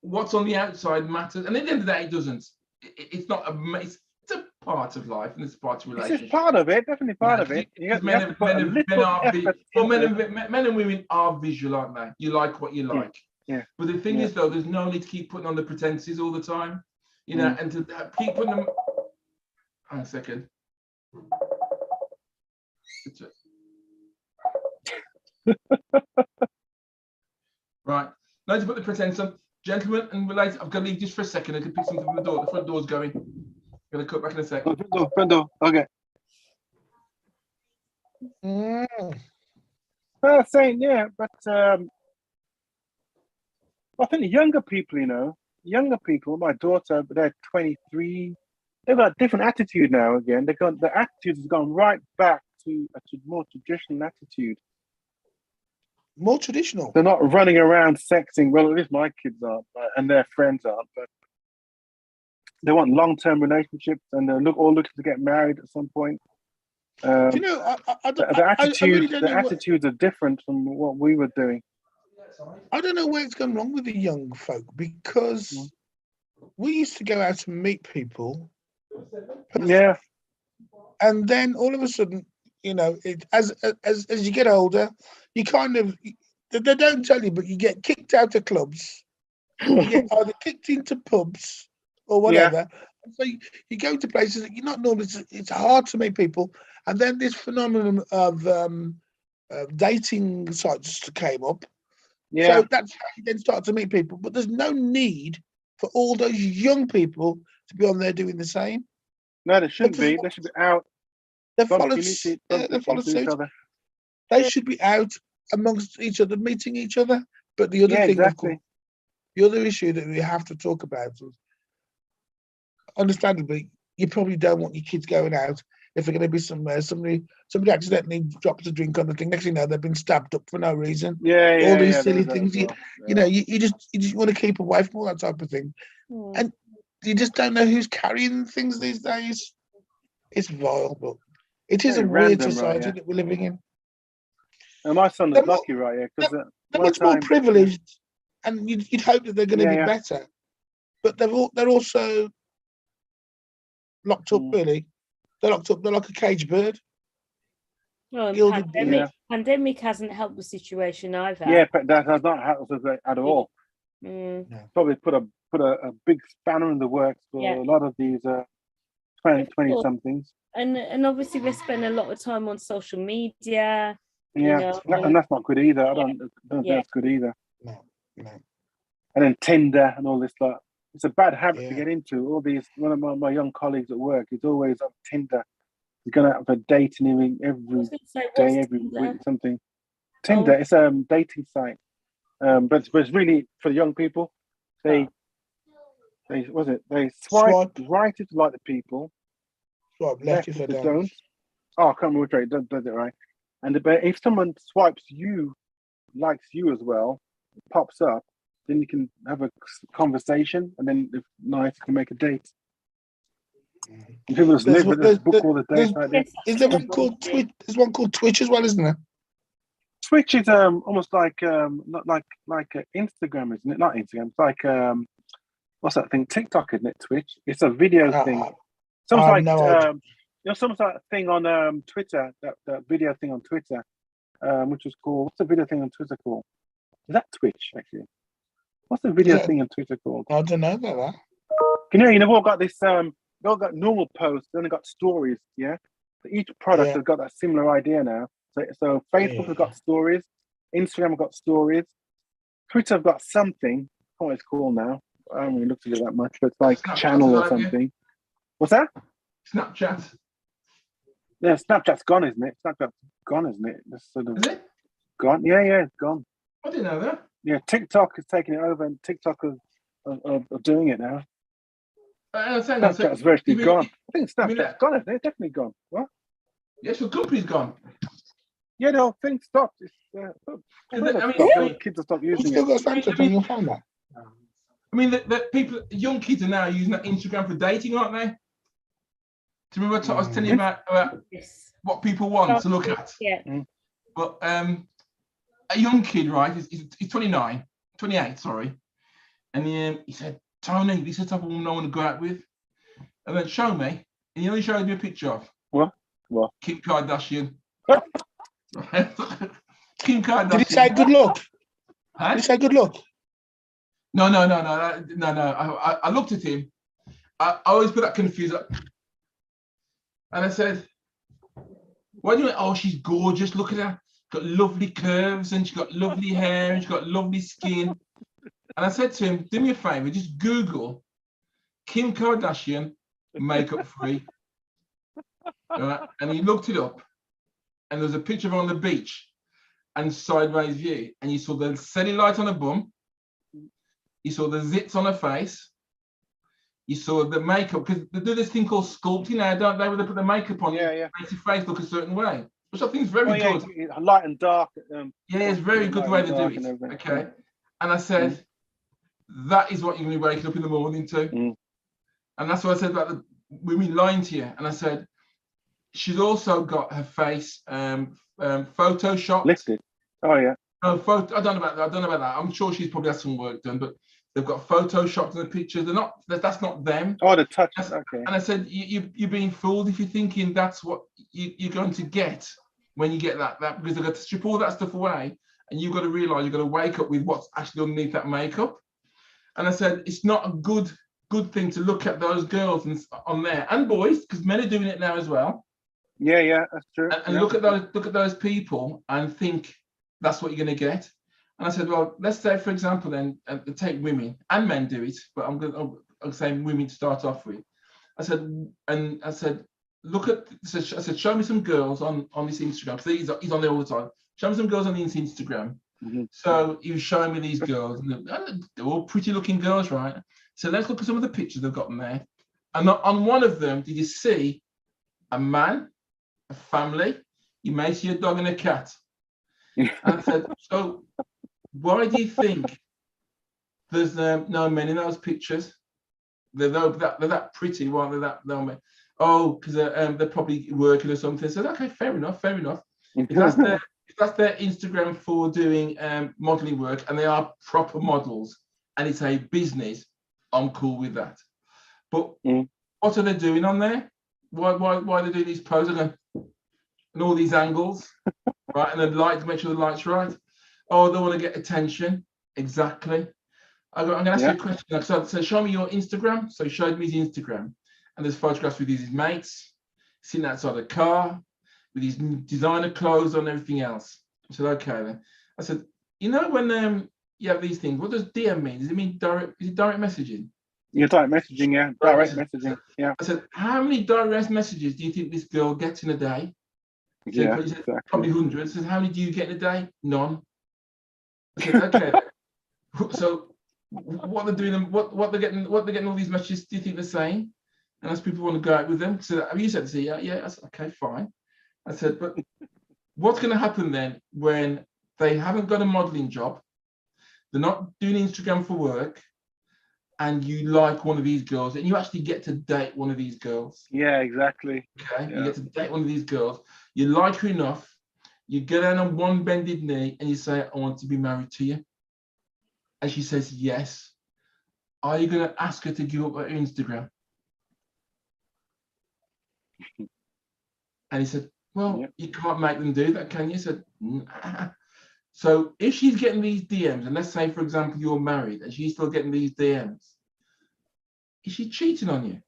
what's on the outside matters. And at the end of the day, it doesn't. It's not it's a part of life and it's part of relationship. This is part of it, definitely part of it. Men and women are visual, aren't they? You like what you like. Yeah. But the thing is, though, there's no need to keep putting on the pretenses all the time, you know, and to keep putting them. Hang on a second. Right. Now to put the pretense on. Gentlemen and ladies, I've got to leave just for a second. I can pick something from the door. The front door's going. I'm going to cut back in a second. Front door. Okay. Saying, yeah, but I think the younger people, my daughter, they're 23, they've got a different attitude now again. The attitude has gone right back to a more traditional attitude. more traditional. They're not running around sexing. Well, at least my kids aren't, and their friends aren't. But they want long-term relationships, and they're all looking to get married at some point. Do you know, The really don't know attitudes are different from what we were doing. I don't know where it's gone wrong with the young folk, because we used to go out and meet people. Yeah. And then all of a sudden, you know, as you get older, you kind of, they don't tell you, but you get kicked out of clubs. You get either kicked into pubs or whatever. And so you go to places that you're not normally. It's hard to meet people, and then this phenomenon of dating sites came up. Yeah. So that's how you then start to meet people. But there's no need for all those young people to be on there doing the same. No, they shouldn't be. They should be out. They follow suit. They should be out amongst each other, meeting each other. But the other thing, of course, the other issue that we have to talk about is, understandably, you probably don't want your kids going out if they're going to be somewhere. Somebody accidentally drops a drink on the thing. Next thing you know, they've been stabbed up for no reason. All these silly things. You know, you just want to keep away from all that type of thing. And you just don't know who's carrying things these days. It's vile, but it is a weird society that we're living in. And my son is lucky, right? Yeah, because they're much more privileged, and you'd hope that they're going to be better. But they're also locked up. Really, they're locked up. They're like a cage bird. Well, pandemic hasn't helped the situation either. Yeah, but that has not helped us at all. Probably put a big spanner in the works for a lot of these 20 somethings. And obviously they spend a lot of time on social media. Yeah, and that's not good either. I don't think that's good either. No. And then Tinder and all this stuff. It's a bad habit to get into. All these, one of my young colleagues at work is always on Tinder. He's going out for dating every day, every week, something. Tinder, it's a dating site. But it's really for young people. They swipe right if you like the people. Swipe left if they don't. Oh, I can't remember which way it does it right. And if someone swipes likes you as well, it pops up, then you can have a conversation, and then if nice, you can make a date. And people just book all the dates like that. Is there one called Twitch? There's one called Twitch as well, isn't there? Twitch is almost like not like Instagram, isn't it? Not Instagram. It's like what's that thing? TikTok, isn't it? Twitch. It's a video thing. Sounds like some sort of thing on Twitter. That video thing on Twitter, which was called. What's the video thing on Twitter called? Is that Twitch actually? What's the video thing on Twitter called? I don't know about that. You've all got this. They've all got normal posts, then they've got stories. Yeah. So each product has got that similar idea now. So Facebook has got stories, Instagram have got stories, Twitter have got something. I don't know what it's called now. I haven't really looked at it that much, but it's like Snapchat channel or something. What's that? Snapchat. Yeah, Snapchat's gone, isn't it? Snapchat's gone, isn't it? It's sort of Is it? Gone. Yeah, it's gone. I didn't know that. Yeah, TikTok is taking it over, and TikTok are doing it now. Snapchat's virtually gone. I think Snapchat's gone, isn't it? It's definitely gone. What? Yes, the company's gone. Yeah, the whole thing stopped. Kids have stopped using it. I mean, the people, young kids are now using that Instagram for dating, aren't they? Do you remember what I was telling you about what people want to look at? Yeah. But a young kid, right, he's 28, sorry. And he said, Tony, this is the type of woman I want to go out with. And then show me. And he only showed me a picture of. What? Kim Kardashian. Kim Kardashian. Did he say good luck? Huh? Did he say good luck? No. I looked at him. I always put that confused up. And I said, why do you? Oh, she's gorgeous. Look at her. Got lovely curves, and she's got lovely hair, and she's got lovely skin. And I said to him, do me a favor, just Google Kim Kardashian makeup free. Right? And he looked it up, and there was a picture of her on the beach and sideways view, and you saw the cellulite on her bum, you saw the zits on her face, you saw the makeup, because they do this thing called sculpting now, don't they, where they put the makeup on, makes your face look a certain way. which I think is very good. Light and dark. Yeah, it's very good the way they do it. Okay. And I said, that is what you're going to be waking up in the morning to. And that's what I said about the women lying to you. And I said, she's also got her face photoshopped. Lifted. Oh yeah. No, I don't know about that. I don't know about that. I'm sure she's probably had some work done, but they've got photoshopped in the pictures. They're not. That's not them. Oh, the touch. Okay. And I said, you're being fooled if you're thinking that's what you're going to get when you get that because they've got to strip all that stuff away, and you've got to realise you've got to wake up with what's actually underneath that makeup. And I said, it's not a good thing to look at those girls on there and boys, because men are doing it now as well. Yeah, that's true. And look at those people and think that's what you're going to get. And I said, well, let's say, for example, then take women and men do it, but I'm saying women to start off with. I said, look at. I said, show me some girls on this Instagram, because he's on there all the time. Show me some girls on this Instagram. So he was showing me these girls, and they're all pretty looking girls, right? So let's look at some of the pictures they've got in there. And on one of them, did you see a man, a family? You may see a dog and a cat. And I said, so why do you think there's no men in those pictures? They're that pretty. Why are they that no men? Oh, because they're probably working or something. So okay, fair enough. If that's their Instagram for doing modeling work, and they are proper models, and it's a business, I'm cool with that. But what are they doing on there? Why are they doing these poses and all these angles, right? And then make sure the light's right. Oh, they want to get attention. Exactly. I'm going to ask you a question. So show me your Instagram. So he showed me his Instagram, and there's photographs with his mates sitting outside a car with his designer clothes on and everything else. I said, okay then. I said, you know when you have these things, what does DM mean? Does it mean direct? Is it direct messaging? Yeah, direct messaging. Yeah, direct messaging. Yeah. I said, how many direct messages do you think this girl gets in a day? So yeah, he said, probably hundreds. I said, how many do you get in a day? None. I said, okay. So what they're doing, what they're getting all these messages, do you think they're saying? And as people want to go out with them, so have you said to say, yeah. I said, okay, fine. I said, but what's going to happen then when they haven't got a modeling job, they're not doing Instagram for work, and you like one of these girls, and you actually get to date one of these girls? Yeah, exactly. Okay, yeah. You get to date one of these girls, you like her enough, you get down on one bended knee and you say, I want to be married to you. And she says yes. Are you going to ask her to give up her Instagram? And he said, well, you can't make them do that, can you? I said, nah. So if she's getting these DMs, and let's say, for example, you're married and she's still getting these DMs, is she cheating on you?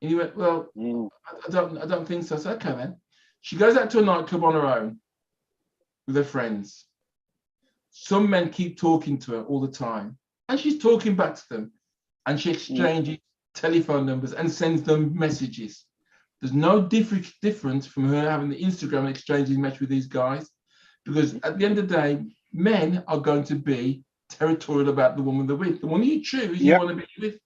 And he went, well, I don't think so. I said, okay then. She goes out to a nightclub on her own with her friends. Some men keep talking to her all the time, and she's talking back to them, and she exchanges telephone numbers and sends them messages. There's no difference from her having the Instagram exchanging message with these guys, because at the end of the day, men are going to be territorial about the woman they're with. The one you choose, you want to be with.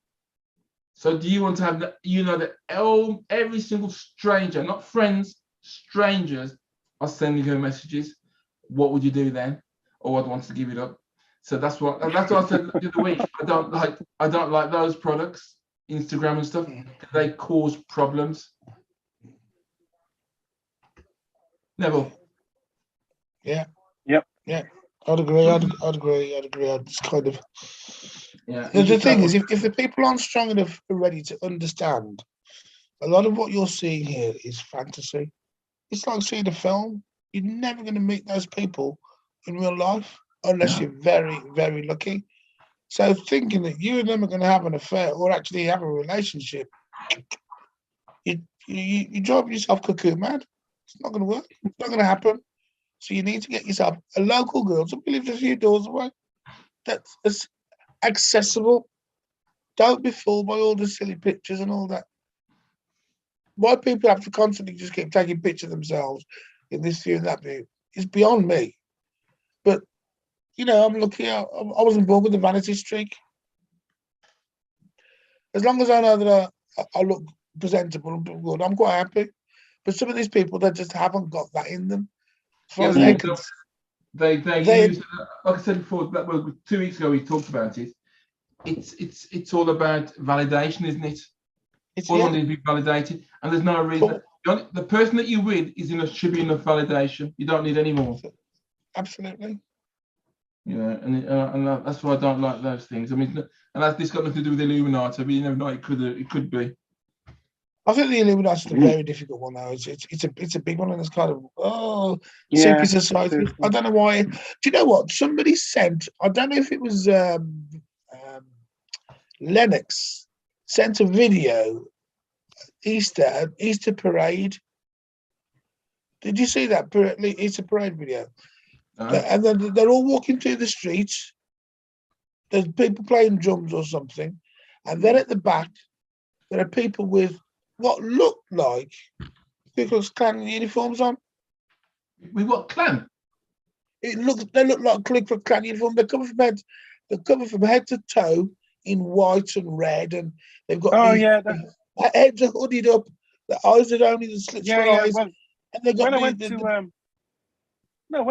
So do you want to have that, that every single stranger, not friends, strangers, are sending her messages? What would you do then? Or I'd want to give it up. So that's what I said the other week. I don't like those products, Instagram and stuff, because they cause problems. Neville. Yeah. Yep. Yeah. I'd agree. I'd agree. It's kind of. Yeah. The thing is, if the people aren't strong enough or ready to understand, a lot of what you're seeing here is fantasy. It's like seeing a film. You're never going to meet those people in real life unless you're very, very lucky. So thinking that you and them are going to have an affair or actually have a relationship, you drive yourself cuckoo mad. It's not going to work. It's not going to happen. So you need to get yourself a local girl who lives a few doors away that's accessible. Don't be fooled by all the silly pictures and all that. Why people have to constantly just keep taking pictures of themselves in this view and that view is beyond me. But, I'm lucky. I wasn't born with a vanity streak. As long as I know that I look presentable and good, I'm quite happy. But some of these people, they just haven't got that in them. As far Yeah, as they, they're use- concerned. they use, like I said before, that was 2 weeks ago we talked about it. It's all about validation, isn't it? It's All yeah, want to be validated, and there's no reason. The person that you're with is enough, should be enough validation. You don't need any more. absolutely. You know, and that's why I don't like those things. I mean, and this got nothing to do with the Illuminati, but you never know, it could be. I think the Illuminati is a very difficult one, though. It's a big one, and it's kind of Yeah, secret society. it is. I don't know why. Do you know what? Somebody sent. I don't know if it was Lennox sent a video Easter parade. Did you see that Easter parade video? And then they're all walking through the streets. There's people playing drums or something, and then at the back there are people with what look like Ku Klux Klan uniforms on. With what clan? They look like Ku Klux Klan uniform. They're covered from head to toe in white and red, and they've got their heads are hooded up. Their eyes are only the slits for eyes, Well, and they got when I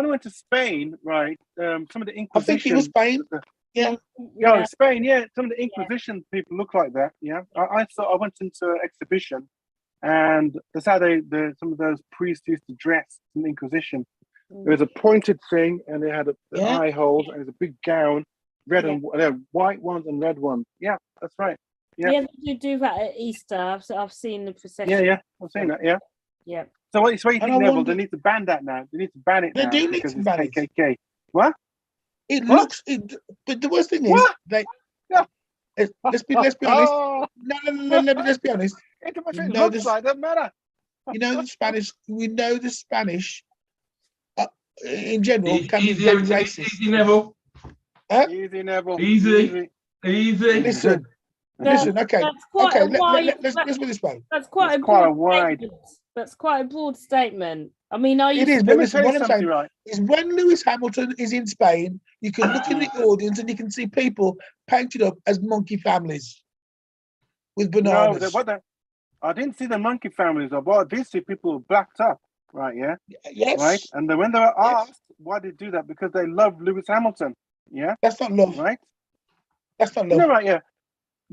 went to Spain, right? Some of the Inquisition. I think it was Spain. Yeah. Yeah, Spain. Yeah, some of the Inquisition people look like that. Yeah, I went into an exhibition, and that's how some of those priests used to dress in the Inquisition. There was a pointed thing, and they had the eye holes, and it was a big gown, red and white ones and red ones. Yeah, that's right. Yeah, they do that at Easter. I've seen the procession. Yeah, I've seen that. Yeah. Yeah. So what do you think, Neville? They need to ban that now. They need to ban it now. They do need to ban it. KKK. What? It looks. But the worst thing is, let's be honest. No. Let's be honest. It looks like doesn't matter. You know the Spanish. We know the Spanish. In general, can be Easy, very racist. easy, Neville. Easy, Neville. Easy. Listen. Okay. Let's put this way. That's quite a wide. That's quite a broad statement. I mean, it is. But listen, what I'm saying is, when Lewis Hamilton is in Spain, you can look in the audience and you can see people painted up as monkey families with bananas. No, I didn't see the monkey families. But I did see people blacked up. Right, yeah? Yes. Right? And then when they were asked why they do that, because they love Lewis Hamilton. Yeah? That's not love. Right? That's not love. No, right, yeah.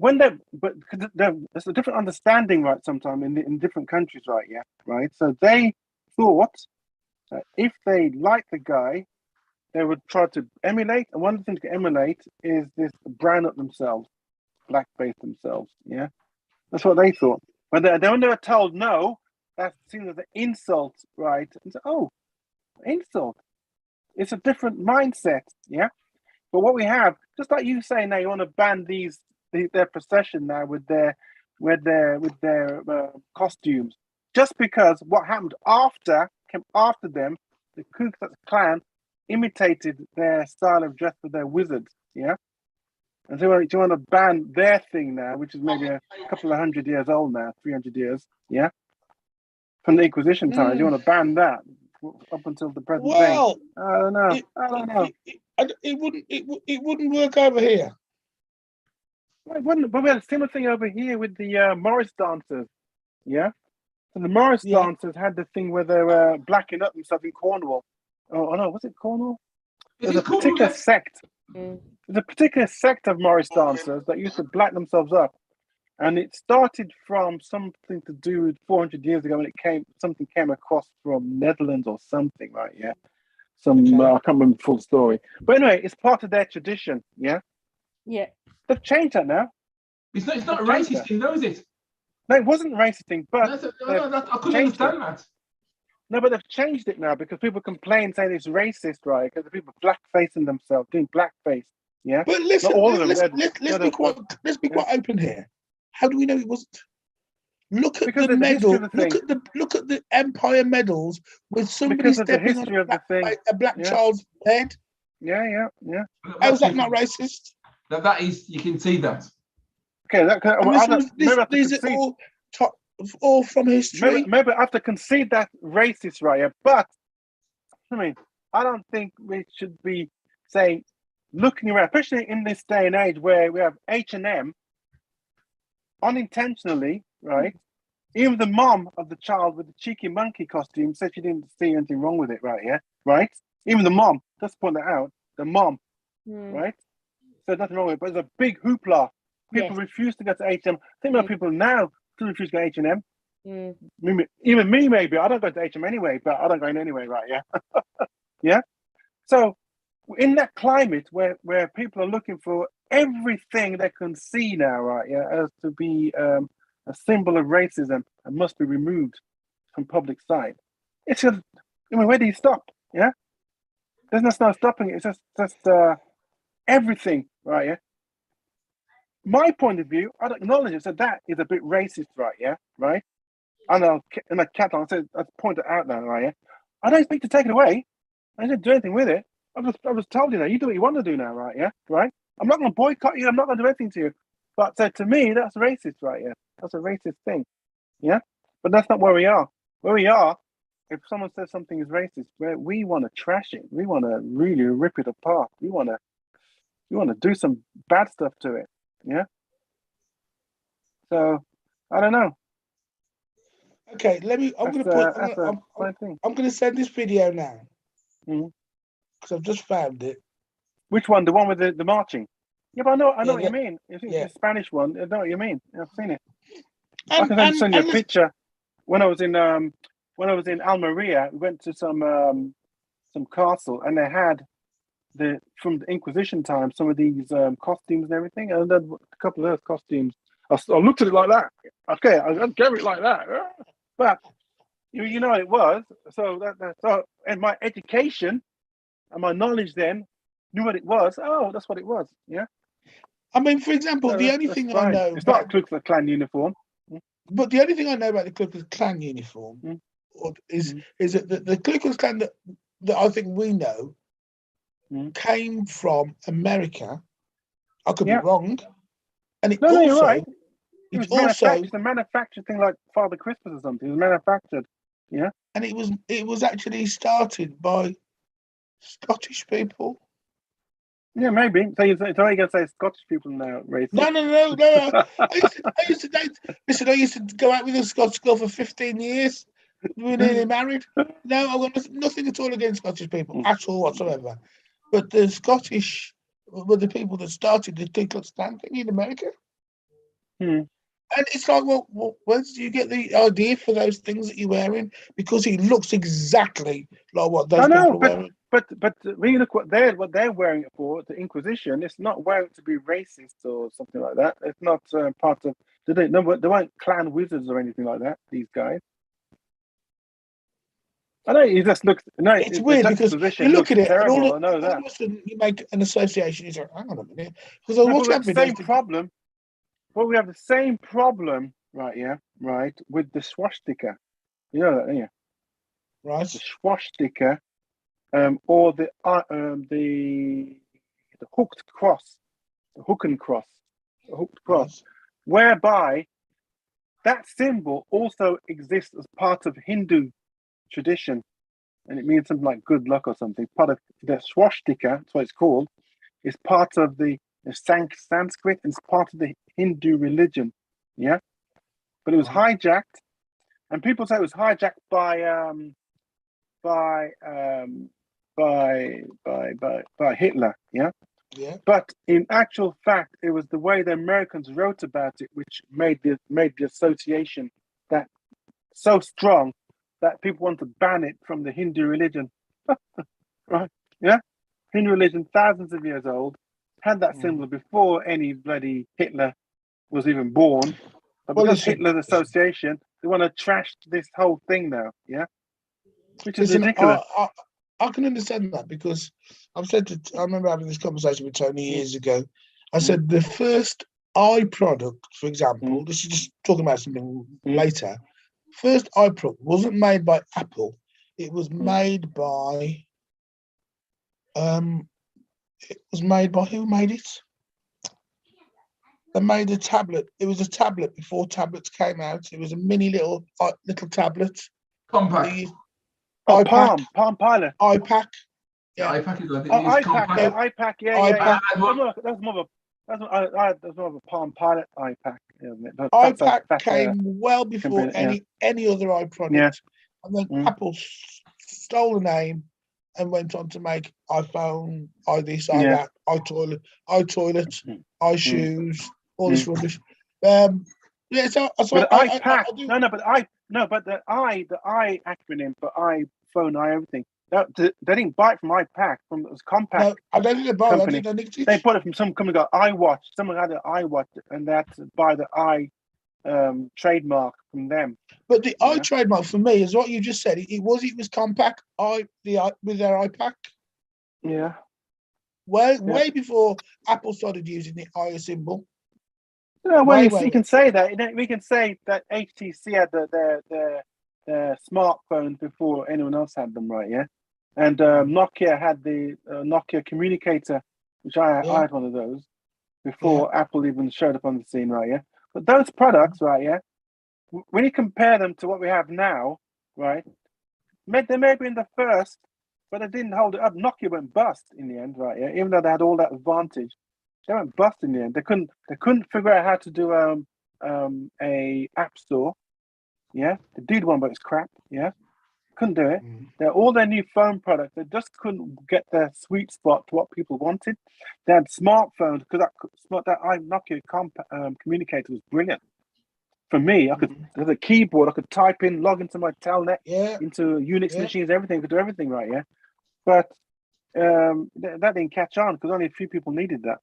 There's a different understanding, right, sometimes in different countries, right, yeah? Right? So they thought that if they like the guy, they would try to emulate. And one of the things to emulate is this brown up themselves, blackface themselves, yeah? That's what they thought. But when they were told no, that's seen as an insult, right? And so, insult. It's a different mindset, yeah? But what we have, just like you say now, you want to ban their procession now with their costumes, just because what happened came after them, the Ku Klux Klan imitated their style of dress with their wizards, yeah? And so you want to ban their thing now, which is maybe a couple of 100 years old now, 300 years, yeah? From the Inquisition times, you want to ban that up until the present day. I don't know. It wouldn't work over here. It wouldn't, but we had a similar thing over here with the Morris dancers. Yeah? So the Morris dancers had the thing where they were blacking up themselves in Cornwall. Oh no, was it Cornwall? There's a particular sect. There's a particular sect of Morris dancers that used to black themselves up. And it started from something to do with 400 years ago when something came across from Netherlands or something, right? Yeah. I can't remember the full story. But anyway, it's part of their tradition, yeah? Yeah. They've changed that now. It's not a racist thing, though, is it? No, it wasn't a racist thing, but I couldn't understand that. No, but they've changed it now because people complain saying it's racist, right? Because the people blackfacing themselves, doing blackface, yeah? But listen, let's be quite open here. How do we know it wasn't? Look at the medal. Look at the Empire medals with somebody stepping on a black child's head. Yeah. How's that not racist? That is, you can see that. Okay, these are all from history. Maybe I have to concede that racist, right? Yeah, but I mean, I don't think we should be saying, looking around, especially in this day and age where we have H&M unintentionally, right, Even the mom of the child with the cheeky monkey costume said she didn't see anything wrong with it, right? Yeah, right. Even the mom, just point that out. The mom, right? Said nothing wrong with it, but it's a big hoopla. People refuse to go to H&M. I think there are people now still refuse to go to H&M. Even me, maybe. I don't go to H&M anyway, but I don't go in anyway, right? Yeah. Yeah. So in that climate where people are looking for everything they can see now, right? Yeah, as to be a symbol of racism and must be removed from public sight. It's just, I mean, where do you stop? Yeah. There's no stopping it. It's just everything, right? Yeah. My point of view, I'd acknowledge it. So that is a bit racist, right? Yeah, right. And I kept on. I point it out now, right? Yeah. I don't expect to take it away. I didn't do anything with it. I was told, you do what you want to do now, right? Yeah, right. I'm not going to boycott you. I'm not going to do anything to you. But so to me, that's racist, right? Yeah, that's a racist thing. Yeah, but that's not where we are. Where we are, if someone says something is racist, where we want to trash it, we want to really rip it apart. We want to do some bad stuff to it. Yeah. So I don't know. Okay, I'm going to send this video now because I've just found it. Which one? The one with the marching? Yeah, but I know what you mean. I think it's the Spanish one. I know what you mean. I've seen it. I can send you a picture. When I was in Almeria, we went to some castle, and they had from the Inquisition time some of these costumes and everything, and then a couple of those costumes. I looked at it like that. Okay, I gave it like that, but you know what it was. So so and my education and my knowledge then knew what it was. Oh, that's what it was. Yeah. I mean, for example, the only thing I know it's not a Ku Klux Klan uniform. But the only thing I know about the Ku Klux Klan uniform is that the Ku Klux Klan that I think we know came from America. I could be wrong. And it also, you're right. It was manufactured. A manufactured thing like Father Christmas or something. It was manufactured. Yeah. And it was actually started by Scottish people. Yeah, maybe. So you're going to say Scottish people now racist? No. I used to date. Listen, I used to go out with a Scottish girl for 15 years. We were nearly married. No, I've got nothing at all against Scottish people at all whatsoever. But the Scottish were the people that started the Ku Klux Klan thing in America. And it's like, well, where did you get the idea for those things that you're wearing? Because he looks exactly like what those people are wearing. But when you look what they're wearing it for, the Inquisition, it's not wearing to be racist or something like that. It's not part of. They weren't clan wizards or anything like that. These guys. I know he just looks. No, it's weird because you look at it terrible. and all of a sudden you make an association. You say, "Hang on a minute," because we have the same problem. Well, we have the same problem, right? Yeah, right, with the swastika. You know that, don't you? Right. The swastika, or the hooked cross, the hooked cross, whereby that symbol also exists as part of Hindu tradition, and it means something like good luck or something. Part of the swastika, that's what it's called, is part of the Sanskrit, and it's part of the Hindu religion. Yeah, but it was hijacked, and people say it was hijacked by Hitler. Yeah. Yeah. But in actual fact, it was the way the Americans wrote about it which made the association that so strong that people want to ban it from the Hindu religion. Right? Yeah? Hindu religion, thousands of years old, had that symbol before any bloody Hitler was even born. But because Hitler's association, they want to trash this whole thing now. Yeah? Which is ridiculous. I can understand that because I remember having this conversation with Tony years ago. I said the first product, for example, this is just talking about something later. First product wasn't made by Apple. It was made by who made it? They made a tablet. It was a tablet before tablets came out. It was a mini little tablet. Compact. Palm Pilot. iPac. Yeah, iPac is. iPac. Yeah. That's more of a Palm Pilot iPac. isn't it? That's iPad that's came well before company, any other product, Yeah. and then Mm. Apple stole the name and went on to make iPhone, this, Yeah. that, iToilet, Mm. iShoes, all this rubbish. Yeah, so But I iPad, do. but the I acronym for iPhone, everything. They didn't buy it from iPad, from this compact No, I don't need to buy. I company. don't need to. They bought it from some company called iWatch. Someone had an iWatch, and they had to buy the trademark from them. But the Yeah. trademark for me is what you just said. It was compact. With their iPad. Yeah. Way before Apple started using the I symbol. No, Way, you way. can say that. We can say that HTC had their smartphones before anyone else had them, right? Yeah. And Nokia had the Nokia communicator, which I had one of those before Apple even showed up on the scene, right? Yeah. But those products, right? Yeah. When you compare them to what we have now, right? They may have been the first, but they didn't hold it up. Nokia went bust in the end, right? Yeah. Even though they had all that advantage, they went bust in the end. They couldn't figure out how to do a app store. Yeah. They did one, but it's crap. Yeah. Couldn't do it. All their new phone products, they just couldn't get their sweet spot to what people wanted. They had smartphones because that Nokia communicator was brilliant. For me, there's a keyboard. I could type in, log into my telnet, into Unix machines, everything. Could do everything right, yeah. But that didn't catch on because only a few people needed that.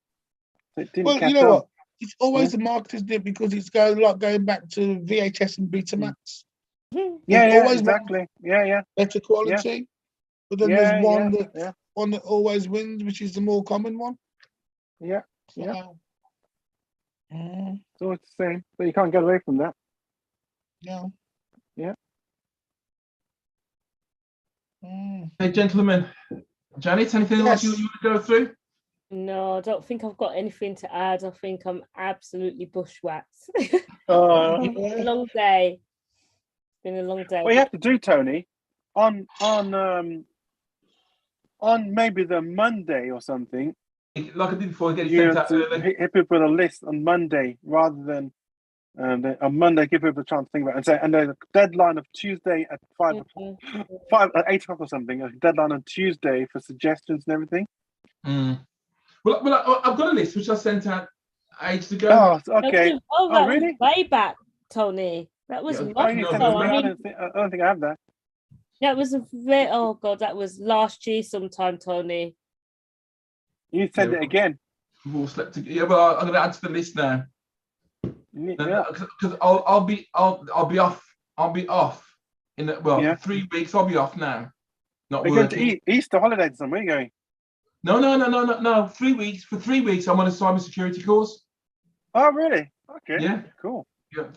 So it didn't catch on. What? It's always the marketers did because it's going back to VHS and Betamax. Yeah, exactly. Yeah. Better quality, but then there's one that always wins, which is the more common one. Yeah, so, So it's the same, but you can't get away from that. No. Yeah. Hey, gentlemen, Janet, anything else you want to go through? No, I don't think I've got anything to add. I think I'm absolutely bushwhacked. A long day. It's been a long day. What you have to do, Tony, on maybe the Monday or something. Like I did before, get it sent out early. Hit people with a list on Monday rather than on Monday. Give people a chance to think about it and there's a deadline of Tuesday at 8 o'clock or something. A deadline on Tuesday for suggestions and everything. Well, I've got a list which I sent out ages ago. Oh, okay. That really? was way back, Tony. That was you sent it to me. I don't think I have that. That was that was last year sometime, Tony. You sent it again. We've all slept together. Yeah, well, I'm going to add to the list now. Yeah. Because I'll be off. I'll be off in for 3 weeks. I'll be off now. Not We're working. going to Easter holidays. Where are you going? No. 3 weeks. For 3 weeks, I'm on a cybersecurity course. Oh, really? Okay. Yeah. Cool. Yeah.